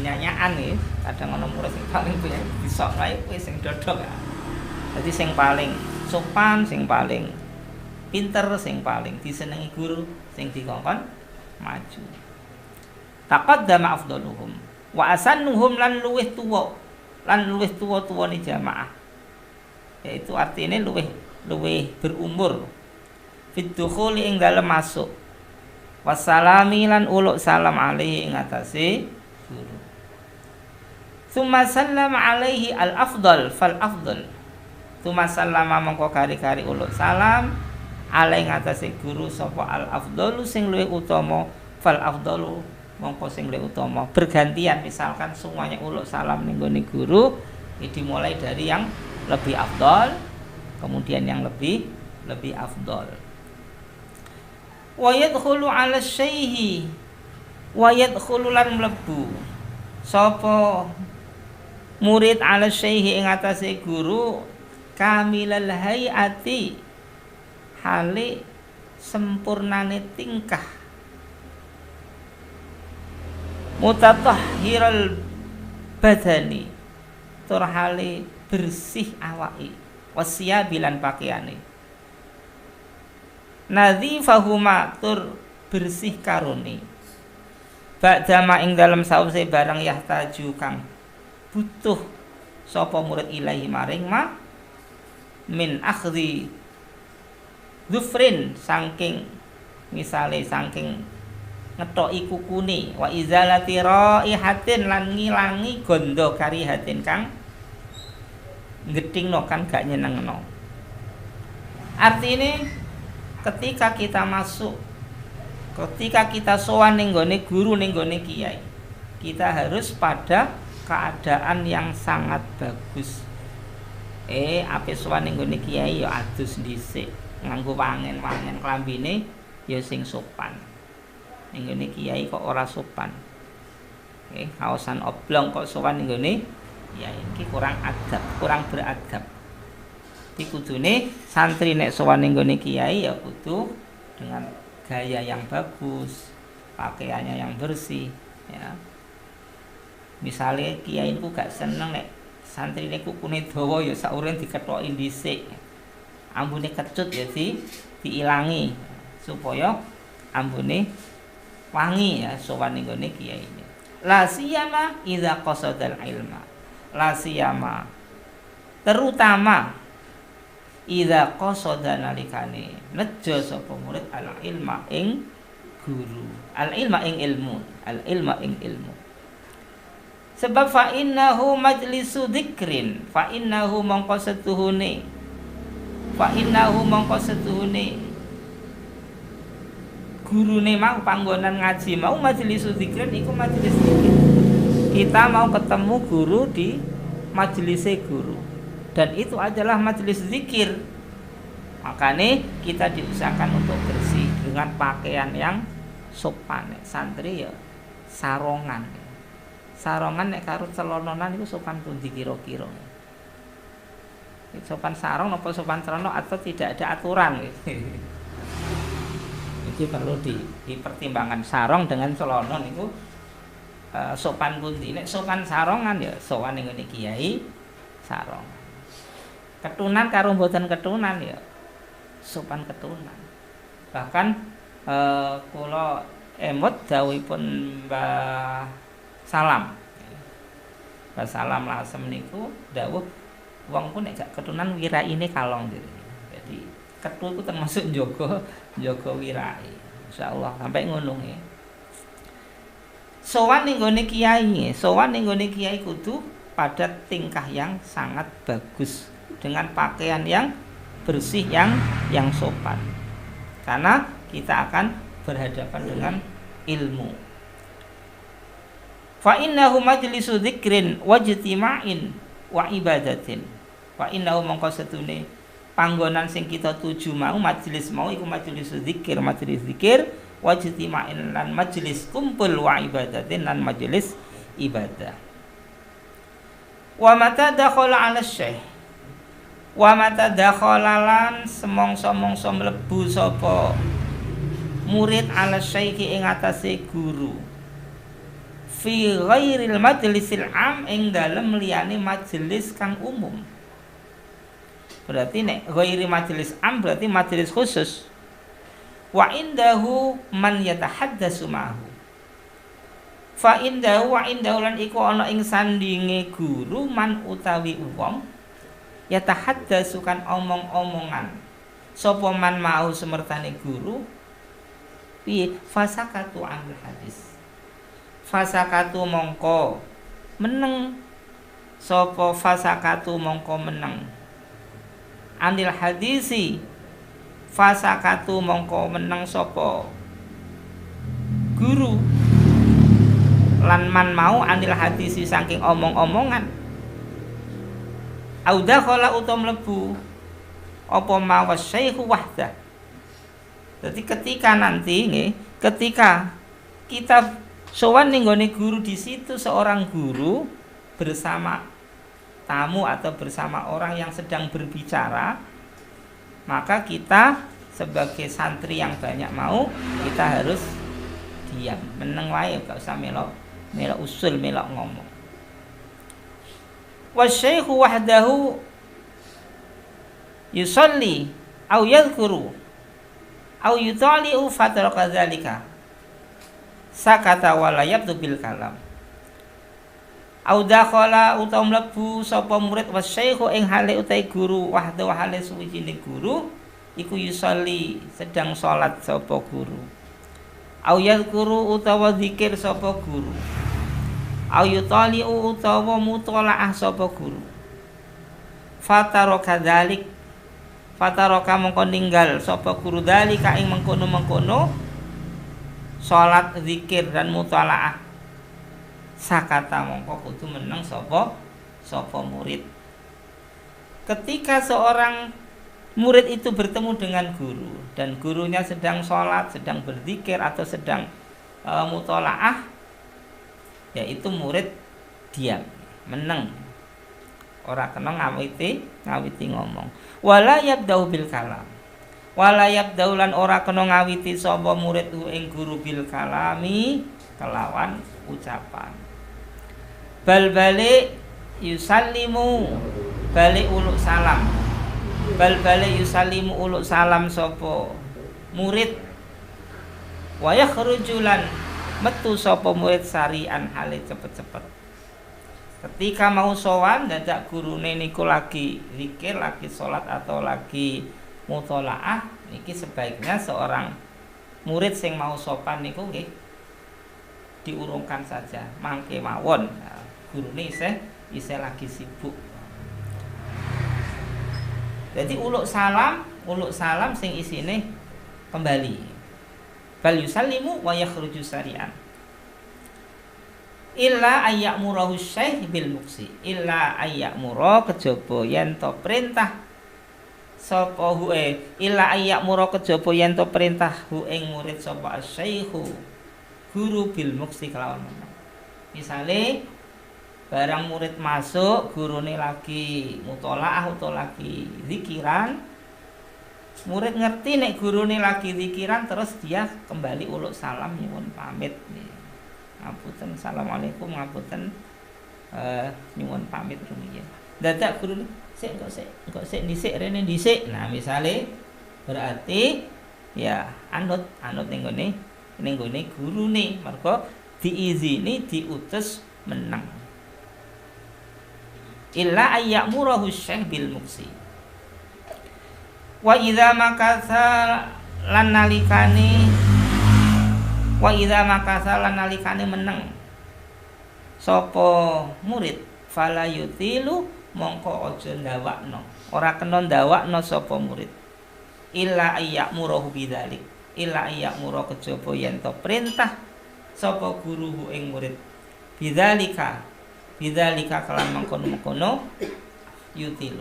S3: nyanyaan nih, kadang ana murid sing paling punya disok kae kowe sing dodok ya. Dadi sing paling sopan, sing paling pinter, sing paling disenengi guru, sing dikongkon maju. Taqaddama afdaluhum wa asannuhum lan luwih tuwa-tuwane jamaah. Yaitu artinya luwih berumur. Fid dukhuli ing dalem masuk. Wassalami lan uluk salam alaihi ing atase guru. Tsumma sallama alaihi al-afdal fal afdal. Tsumma sallama mongko kari-kari uluk salam alaihi ing atase guru sapa al-afdalu sing luwih utama fal afdalu mongko sing luwih utama. Bergantian, misalkan semuanya uluk salam ning gone guru, dimulai dari yang lebih afdal, kemudian yang lebih afdal. Wa yadkhulu 'ala syaihi wa yadkhulu lan mlebu sapa murid 'ala syaihi ing atase guru kamilal hayati hale sempurnane tingkah mutatahhiral badani tur hale bersih awake wasiyabi lan pakaiane nadzifahuma tur bersih karone ba'dama ing dalem sause barang yahtaju kang butuh sapa murid ilahi maring ma min akhdhi dhufrin saking misale saking ngetoki kukune wa izalati raihatin lan ngilangi gondo karihatin kang ngethingno kan gak nyenengno. Artine ketika kita masuk, ketika kita sowan ning gone guru, ning gone kiai, kita harus pada keadaan yang sangat bagus. Ape sowan ning gone kiai ya adus dhisik, nganggo wangen-wangen klambine ya sing sopan. Ning gone kiai kok ora sopan. Kaosan oblong kok sowan ning gone kiai, iki kurang adab, kurang beradab. Kudune santri nek sowan ning gone kiai ya kudu dengan gaya yang bagus, pakaiannya yang bersih ya. Misale kiai niku gak seneng nek santrine kukune dawa ya sauren dikethoki dhisik. Ambune kecut ya diilangi supaya ambune wangi ya sowan ning gone kiai. La siyama idza qasadal ilma. La siyama terutama idza qasada nalikane nejo sapa murid al ilma ing guru, al ilma ing ilmu, al ilma ing ilmu. Sebab fa innahu majlisu dzikrin, fa innahu mongko setuhune gurune mau panggonan ngaji mau majlisu dzikrin iku majelis dzikir. Kita mau ketemu guru di majelisnya guru, dan itu adalah majelis zikir. Makanya kita diusahakan untuk bersih dengan pakaian yang sopan. Santri ya sarongan nek karo celononan itu sopan pundi kira-kira. Sopan sarong apa sopan celana atau tidak ada aturan. Jadi perlu dipertimbangkan sarong dengan celana niku sopan pundi. Nek sopan sarongan ya sowan ning ngene kiai sarong. Ketunan karo mboten ketunan ya sopan ketunan. Bahkan kula emot dawuhipun Mbah Salam. Mbah Salam Lasem niku dawuh wong ku nek gak ketunan wiraine kalong. Jadi ketu iku termasuk njaga wirai. Insyaallah sampai ngono ya. Sowan ning gone kiai kudu pada tingkah yang sangat bagus dengan pakaian yang bersih yang sopan. Karena kita akan berhadapan dengan ilmu. Fa innahu majlisu dzikrin wa ijtima'in wa ibadatin. Fa innahu mongko setune panggonan sing kita tuju mau majelis mau iku majelis zikir wajtima'in lan majelis kumpul wa ibadatin lan majelis ibadah. Wa mata dakhala 'ala syekh wa mata dakhala lan semongso-mongso mlebu sapa murid 'ala syekhi ing atase guru fi ghairil majlisil am ing dalem liyane majelis kang umum. Berarti nek ghairi majelis am berarti majelis khusus. Wa indahu man yatahaddatsu ma'ahu. Fa indahu wa indahu lan iku ana ing sandinge guru man utawi wong yatahaddatsu kan omong-omongan. Sapa man mau semertane guru piye fasakatu anil hadis. Fasakatu mongko meneng sapa fasakatu mongko meneng anil hadisi. Fasakatu mongko meneng sapa guru lan man mau anil hadisi saking omong-omongan. Auda khala utam mlebu apa mawa syekhu wahda. Jadi ketika nanti nggih, ketika kita sowan ning gone guru, di situ seorang guru bersama tamu atau bersama orang yang sedang berbicara, maka kita sebagai santri yang banyak mau, kita harus diam, meneng wae, gak usah melok usul, melok ngomong. Wasyekhu wahdahu yusalli au yadhkuru au yutali'u fataraka dzalika sakata wala yabdu bil kalam. Au dakhala utawa mlebu sapa murid wasyekhu ing hale utai guru wahdahu hale suwijine guru iku yusalli sedang salat sapa guru. Au yadhkuru utawa zikir sapa guru. Au yutali'u utawa mutalaah sapa guru. Fataraka dzalik fataraka mongko ninggal sapa guru dzalika ing mengkono-mengkono salat, zikir dan mutalaah. Sakata mongko kudu meneng sapa murid. Ketika seorang murid itu bertemu dengan guru dan gurunya sedang sholat, sedang berzikir atau sedang mutolaah, yaitu murid diam, meneng, ora kena ngawiti ngomong. Wala yabda'u bil kalam, wala yabda'u lan ora kena ngawiti sapa murid ing guru bil kalami kelawan ucapan. Bal balik yusallimu, balik uluk salam. Bal balik yusallimu uluk salam sapa murid. Wa yakhrujulan metu sapa murid sarian hale cepet-cepet. Ketika mau sowan dadak gurune niku lagi zikir, lagi salat atau lagi mutolaah, niki sebaiknya seorang murid sing mau sopan niku nggih diurungkan saja, mangke mawon. Nah, gurune isih lagi sibuk. Jadi uluk salam sing isine kembali. Bal yusallimu wa yakhruju sari'an. Illa ayyamurahu syekh bil muksi. Illa ayyamura kejaba yen to perintah sapa hu'e. Illa ayyamura kejaba yen to perintah hu ing murid sapa syekhu guru bil muksi kelawan meneng. Misale barang murid masuk, gurune lagi mutolaah atau lagi zikiran, murid ngerti nek gurune lagi zikiran, terus dia kembali uluk salam nyuwun pamit. Ngapunten, assalamualaikum, ngapunten, nyuwun pamit rumiyin. Dadak gurune sik dhisik rene dhisik. Nah, misale berarti ya anut ning gone gurune, mergo diizini diutus meneng. Illa ayyamurahu syekh bil muksi. Wa idza makatha lan nalikane meneng sapa murid fala yutilu mongko aja ndawakno, ora kena ndawakno sapa murid. Illa ayyamurahu bidzalik, illa ayyamura kejaba yen to perintah sapa guru ing murid. Bidzalika kelan mengkono yutilu.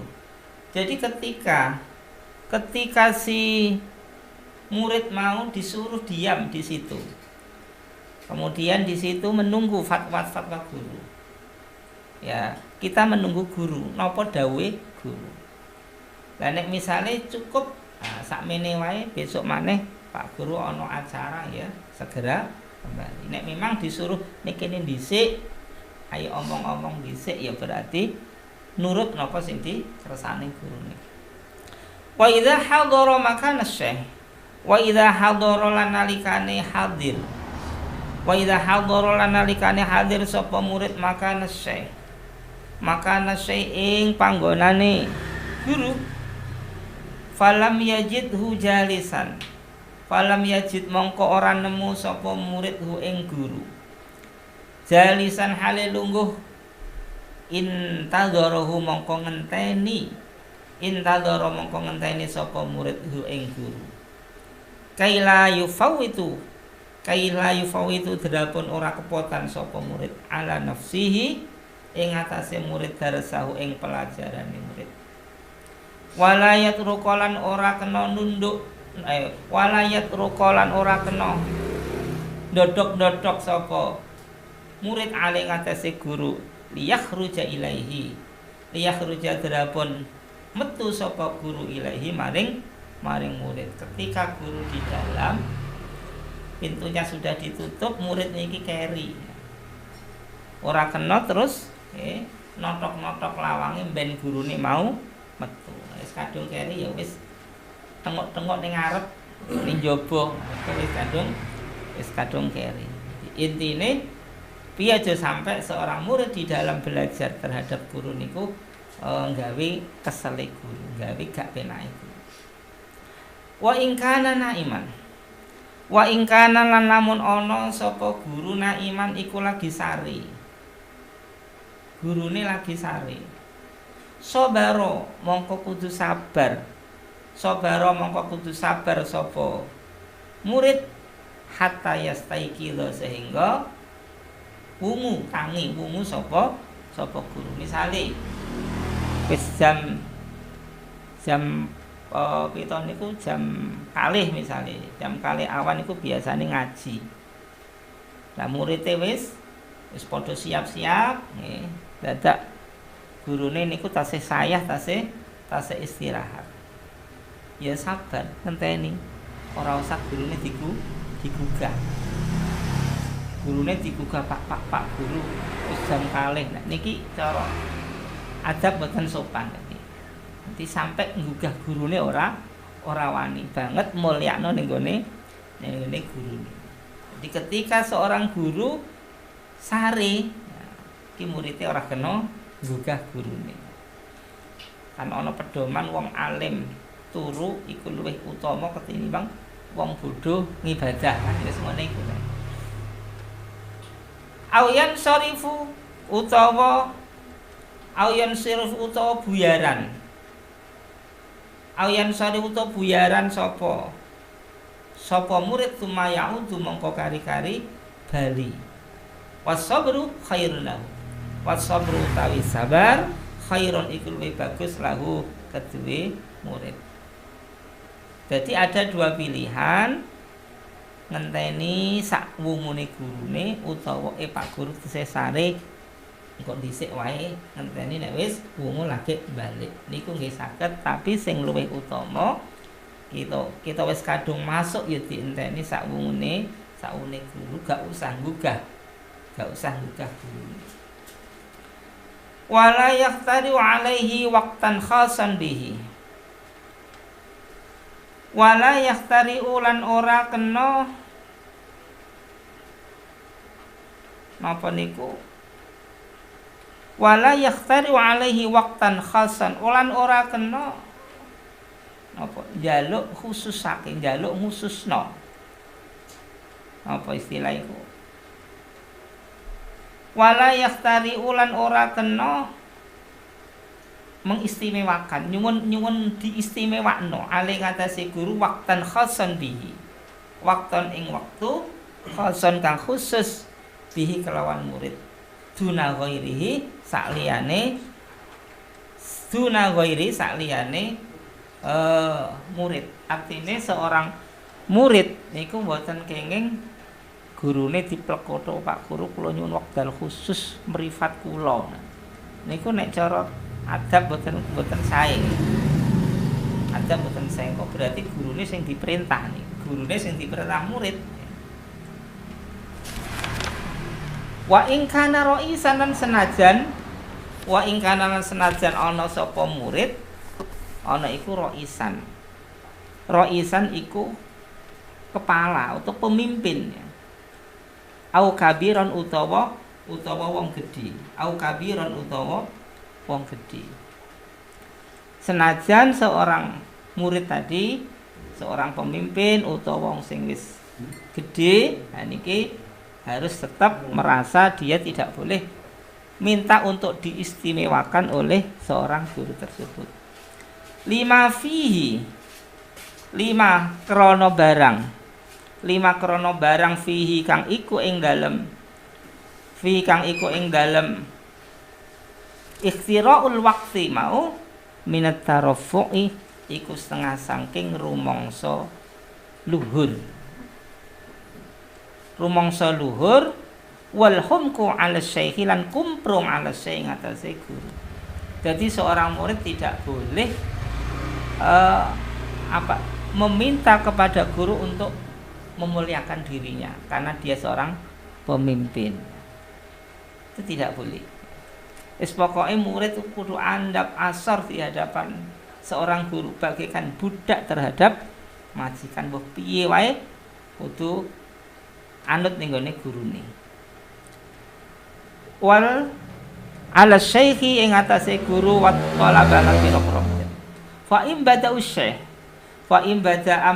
S3: Jadi ketika si murid mau disuruh diam di situ. Kemudian di situ menunggu fatwa guru. Ya, kita menunggu guru, napa dawe guru. Lah nek misale cukup sakmene wae besok maneh Pak Guru ana acara ya, segera kembali. Nek memang disuruh nek kene dhisik, ayo omong-omong dhisik ya berarti nurut napa sing dikersane gurune. Wa idza hadara makana syekh. Wa idza hadara lanalikane hadir. Wa idza hadara lanalikane hadir sapa murid makana syekh. Makana syekh ing panggonane guru. Falam yajidhu jalisan. Falam yajid mongko ora nemu sapa murid hu ing guru. Jalisan hale lungguh intadzarahu mongko ngenteni. Intadzara mongko ngenteni sapa murid hu ing guru. Kaila yufawitu drapun ora kepotan sapa murid ala nafsihi ing atase murid darasahu ing pelajarane murid. Walayat rukolan ora kena nunduk walayat rukolan ora kena dodok-dodok sapa murid ale ngatasi guru liyakhruja ilaihi liyakhruja drapun metu sapa guru ilaihi maring murid. Ketika guru di dalam, pintunya sudah ditutup, murid niki keri ora kena terus notok-notok lawange ben gurune mau metu. Wis kadung keri ya wis tengok-tengok ning ngarep ning njaba wis kadung keri. Intine piye aja sampai seorang murid di dalam belajar terhadap guru niku nggawe kesele guru, nggawe gak penake guru. Wa in kana naiman. Wa in kana lan lamun ana sapa guru naiman iku lagi sari. Gurune lagi sari. Sabaro mongko kudu sabar. Sabaro mongko kudu sabar sapa murid hatta yastaikila sehingga wungu sapa guru. Misale wis jam kita niku jam kalih misale, jam kalih awan niku biasane ngaji. Lah muridé wis padha siap-siap nggih. Dadak gurune niku tasih sayah, tasih istirahat. Ya sabar, ngenteni. Ora usah gurune digugah. Gurune digugah Pak guru wis jam kalih. Nah niki cara adab mboten sopan niki. Nanti sampai nggugah gurune ora wani banget mulyakno ning gone gurune. Jadi ketika seorang guru sare, iki muridé ora kena nggugah gurune. Kan ana pedoman wong alim turu iku luwih utama ketimbang wong bodho ngibadah. Kan wis ngene iku. Ayan syarifu utawa buyaran. Ayan syarif utawa buyaran sapa murid tumayaudu mongko kari-kari bali. Wasabru khairun lahu. Wasabru tawi sabar khairun iku luwih bagus lahu kedue murid. Jadi ada dua pilihan, ngenteni sak wungune gurune utawa Pak Guru sesare engko dhisik wae ngenteni nek wis wungu lagi balik. Niku nggih saged, tapi sing luwih utama kita wis kadung masuk ya dienteni sak wungune guru, gak usah nggugah guru. Wala yaftari alaihi waqtan khasan bihi. Wala yaftari ulan ora kena napa niku? Wala yaftari alaihi waqtan khasan. Ulan ora kena napa? Njaluk khususake, njaluk khususno. Apa istilah iku? Wala yaftari ulan ora kena mengistimewakan, nyuwun diistimewakno ale ngatasi guru waqtan khasan bihi. Waqtan ing waktu khasan kang khusus bihi kelawan murid. Duna ghairihi sakliyane murid. Artinya seorang murid niku mboten kenging gurune diplekoto Pak Guru kula nyuwun wekdal khusus mripat kula. Niku nek cara adab mboten sae. Adab mboten sae kok berarti gurune sing diperintah nih. Gurune sing diperintah murid. Wa ing kana ra'isan lan senajan ana sapa murid ana iku ra'isan. Ra'isan iku kepala atau pemimpin ya. Au kabiran utawa wong gedhe. Au kabiran utawa wong gedhe. Senajan seorang murid tadi seorang pemimpin utawa wong sing wis gedhe, nah niki harus tetap merasa dia tidak boleh minta untuk diistimewakan oleh seorang guru tersebut. 5 krono barang fihi kang iku ing dalem ikhtiraul waqti mau minat tarafu'i iku setengah saking rumangsa luhur wal humku 'ala syaikhi lan kumprung 'ala syaikh ngatasi guru. Jadi seorang murid tidak boleh meminta kepada guru untuk memuliakan dirinya karena dia seorang pemimpin. Itu tidak boleh. Pokoknya murid itu kudu andap asor di hadapan seorang guru bagaikan budak terhadap majikan. Mbah piye wae kudu anut ning gone gurune. Wal ala syaikhi ing atase guru wa talabana pira-pira. Fa im bada'u syekh fa im bada'a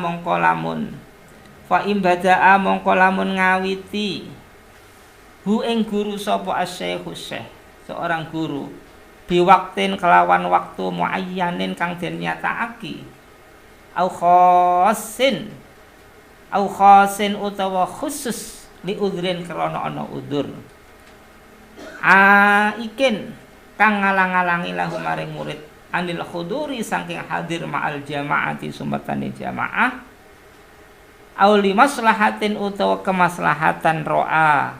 S3: mongko lamun ngawiti hu ing guru sapa asy-syaikhu syekh seorang guru biwaktin kelawan waktu muayyanin kang den nyatakake au khasin utawa khusus li udhrin krana ana udzur ikin kang ngalang-alangi lahu maring murid anil khuduri saking hadir ma'al jamaati sumatane jamaah au li maslahatin utawa kemaslahatan ro'a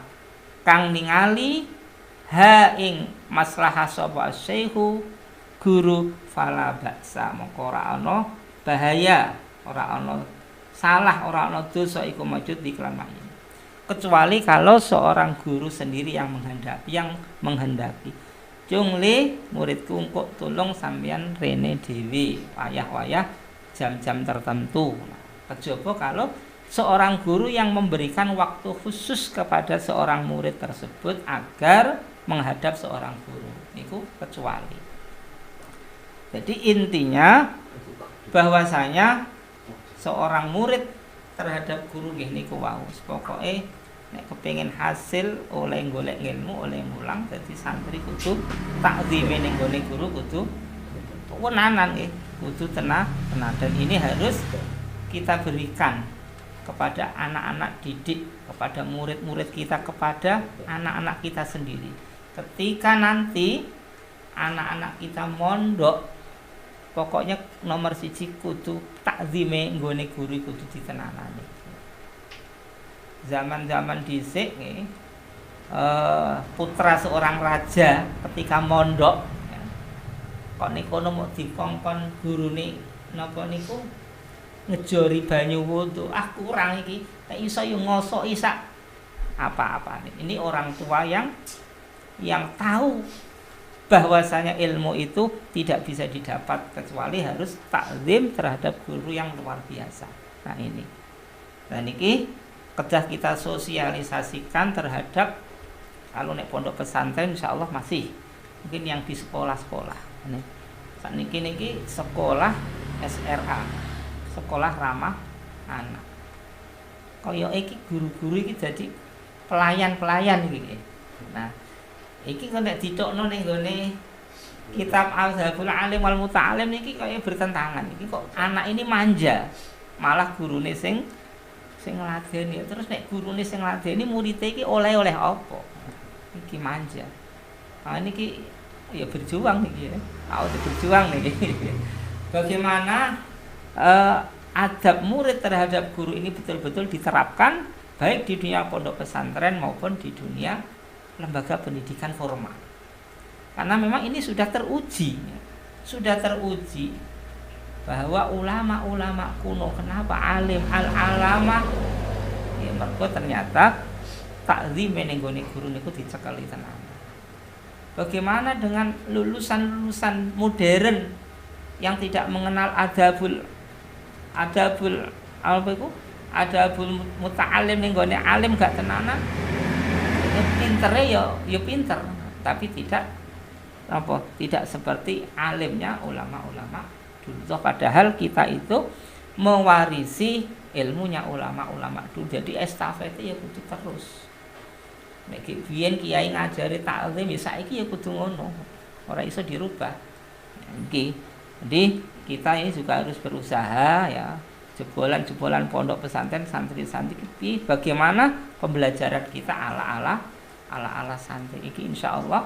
S3: kang ningali ha ing maslahah sapa syekhu guru fala baksa mongko ora ana bahaya, ora ana salah, ora ana dosa iku majud iklan main. Kecuali kalau seorang guru sendiri yang menghendaki. Jungli muridku engko tolong sampeyan rene dhewe wayah-wayah jam-jam tertentu. Kejaba kalau seorang guru yang memberikan waktu khusus kepada seorang murid tersebut agar menghadap seorang guru. Niku kecuali. Jadi intinya bahwasanya seorang murid terhadap guru nggih niku wau. Pokoke nek kepengin hasil oleh golek ilmu, oleh mulang dadi santri kudu takzime ning gone guru kudu tenanan nggih, kudu tenan. Dan ini harus kita berikan kepada anak-anak didik, kepada murid-murid kita, kepada anak-anak kita sendiri. Ketika nanti anak-anak kita mondok, pokoknya nomor 1 kudu takzime nggone guru kudu ditenanani. Zaman-zaman dhisik putra seorang raja ketika mondok kok nikono mau dikongkon gurune napa niku ngejori banyu wudu. Kurang iki, nek iso yo ngosoki sak apa-apane. Ini orang tua yang tahu bahwasanya ilmu itu tidak bisa didapat kecuali harus takzim terhadap guru yang luar biasa. Nah ini. Dan ini kedah kita sosialisasikan terhadap kalau nek pondok pesantren insyaallah masih mungkin yang di sekolah-sekolah. Saat niki sekolah SRA, sekolah ramah anak. Kaya iki guru-guru iki jadi pelayan-pelayan iki. Nah, iki kok nek ditokno ning gone kitab Al-Zabul Alim wal Muta'alim niki kaya bertentangan. Iki kok anak ini manja, malah gurune sing ngladeni. Terus nek gurune sing ngladeni murid iki oleh-oleh apa? Iki manja. Nah niki ya berjuang niki ya. Berjuang niki. Bagaimana adab murid terhadap guru ini betul-betul diterapkan baik di dunia pondok pesantren maupun di dunia lembaga pendidikan formal. Karena memang ini sudah teruji bahwa ulama-ulama kuno, kenapa alim al-alama ya mergo ternyata takzim nenggone guru niku dicekeli tenan. Bagaimana dengan lulusan-lulusan modern yang tidak mengenal adabul muta'alim ning gone alim gak tenanan. Ya pintere ya pinter, tapi tidak seperti alimnya ulama-ulama dulu. Padahal kita itu mewarisi ilmunya ulama-ulama dulu. Jadi estafete ya kudu terus. Nek biyen kiai ngajari taklim ya saiki ya kudu ngono. Ora iso dirubah. Jadi kita ini juga harus berusaha ya, jebolan pondok pesantren santri-santri bagaimana pembelajaran kita ala santri iki insyaallah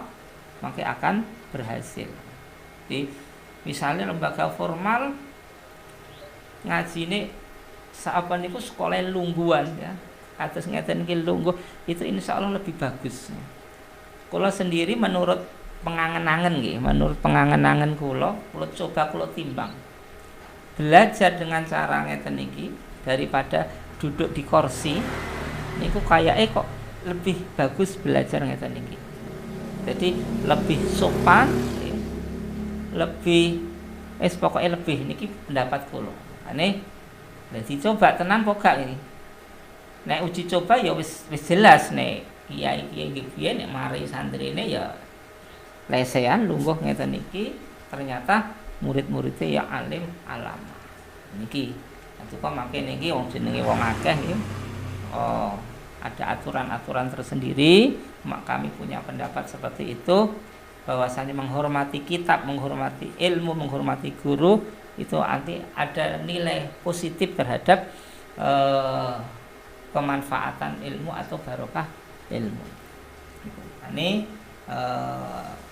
S3: mangke akan berhasil. Jadi misalnya lembaga formal ngajine saapa niku sekolah lungguhan ya. Atas ngeten iki lungguh itu insyaallah lebih bagus. Kula sendiri menurut pengangen-angen kula coba timbang. Belajar dengan cara ngeten iki daripada duduk di kursi niku kayake kok lebih bagus belajar ngeten iki. Jadi lebih sopan, lebih pokoknya lebih niki pendapat kula. Ane dadi coba tenan kok gak ini. Nek uji coba ya wis jelas nek kiai-kiai iki nek mari santrine ya lesehan lungguh ngeten iki ternyata murid-muridnya ya alim alama. Niki kok mangke niki wong jenenge wong akeh nggih. Oh, ada aturan-aturan tersendiri. Kami punya pendapat seperti itu, bahwasanya menghormati kitab, menghormati ilmu, menghormati guru itu nanti ada nilai positif terhadap pemanfaatan ilmu atau barokah ilmu. Ini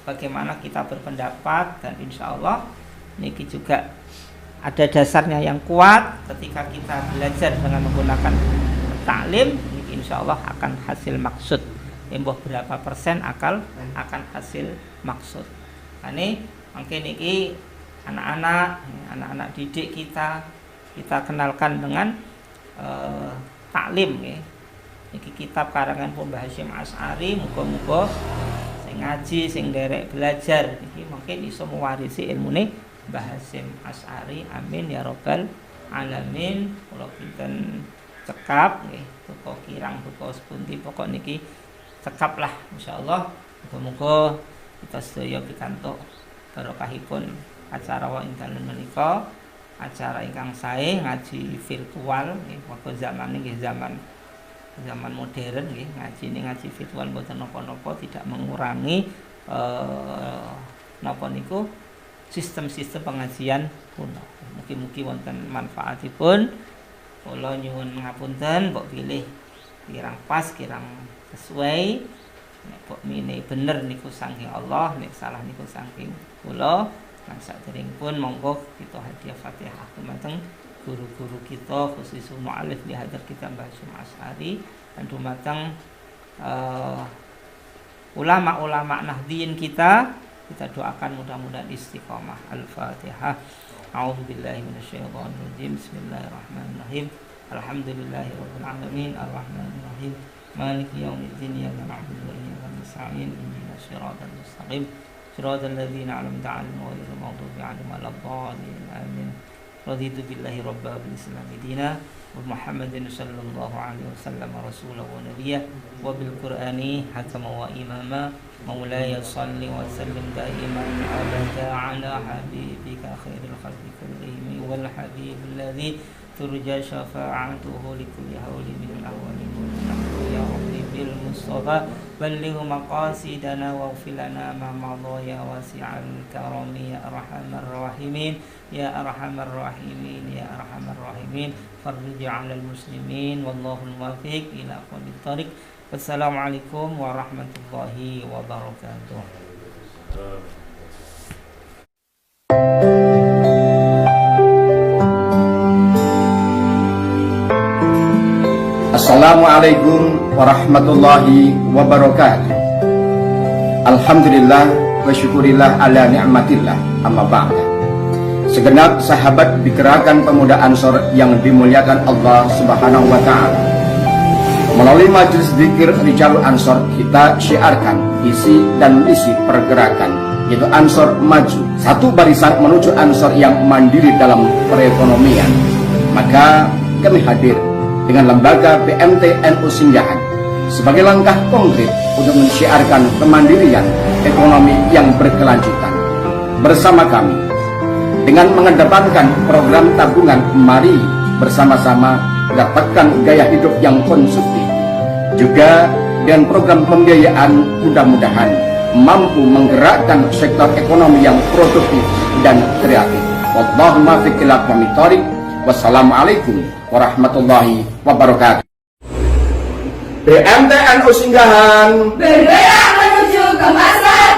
S3: bagaimana kita berpendapat, dan insya Allah ini juga ada dasarnya yang kuat ketika kita belajar dengan menggunakan taklim, ini insya Allah akan hasil maksud. Mbah berapa persen akan hasil maksud. Ini mungkin ini anak-anak didik kita kenalkan dengan taklim ya. Iki kitab karangan Mbah Hasyim Asy'ari, muga-muga sing ngaji sing derek belajar iki mungkin iso mewarisi ilmune Mbah Hasyim Asy'ari. Amin ya rabbal alamin. Kula pinten cekap nggih, teko kirang teko sepundi pokok niki cekaplah insyaallah. Muga-muga kita sedaya pikantuk barokahipun acara wonten menika, acara ingkang sae ngaji virtual nggih. Maka zaman niki zaman modern nggih, ngaji virtual mboten napa-napa, tidak mengurangi napa niku sistem-sistem pengajian kuno. Mugi-mugi wonten manfaatipun. Kula nyuwun ngapunten, mbok pilih kirang pas, kirang sesuai. Nek kok mine bener niku saking Allah, nek salah niku saking kula. Lan saderengipun monggo kita hadiah Fatihah dumateng guru-guru kita, khusus mu'alif di hadar kita Mbah Hasyim Asy'ari, dan dumateng ulama-ulama nahdiyin kita doakan mudah-mudahan istiqomah. Al-Fatihah. A'udzubillahi minasyaitonir rajim. Bismillahirrahmanirrahim. Alhamdulillahirabbil alamin, arrahmanirrahim, maliki yaumiddin, iyyaka na'budu wa iyyaka nasta'in, ihdinas siratal mustaqim, siratal ladzina an'amta 'alaihim ghairil maghdubi 'alaihim waladdallin. Amin. Raditu billahi rabba bil islam dina wa Muhammadin sallallahu alaihi wasallam rasulahu wa nabiyya wa bil qur'ani hakama wa imama. Maulaya salli wa sallim daiman abada ala habibika khairil khalqi kullihim wal habib alladhi turja syafa'atuhu likulli hawli min al-awwali wal akhir. Ya rabbi bil mustafa balligh maqasidana waghfir lana ma madha ya wasi'al karami ya arhamar rahimin ya arhamar rahimin ya arhamar rahimin. Farij 'alal muslimin wallahu muwaffiq ila aqwamit thariq. Wassalamualaikum warahmatullahi wabarakatuh.
S1: Assalamualaikum warahmatullahi wabarakatuh. Alhamdulillah wa syukurillah ala ni'matillah, amma ba'da. Segenap sahabat di Gerakan Pemuda Ansor yang dimuliakan Allah Subhanahu wa Ta'ala, melalui majelis zikir Rijalul Ansor kita syiarkan isi dan misi pergerakan, yaitu Ansor maju, satu barisan menuju Ansor yang mandiri dalam perekonomian. Maka kami hadir dengan lembaga BMT NU Singgahan sebagai langkah konkret untuk mensyiarkan kemandirian ekonomi yang berkelanjutan. Bersama kami dengan mengedepankan program tabungan, mari bersama-sama dapatkan gaya hidup yang konsumtif. Juga dengan program pembiayaan mudah-mudahan mampu menggerakkan sektor ekonomi yang produktif dan kreatif. Wallahu muwaffiq ila aqwamit thoriq. Wassalamualaikum warahmatullahi wabarakatuh. BMT NU Singgahan
S2: bergerak menuju kemaslahatan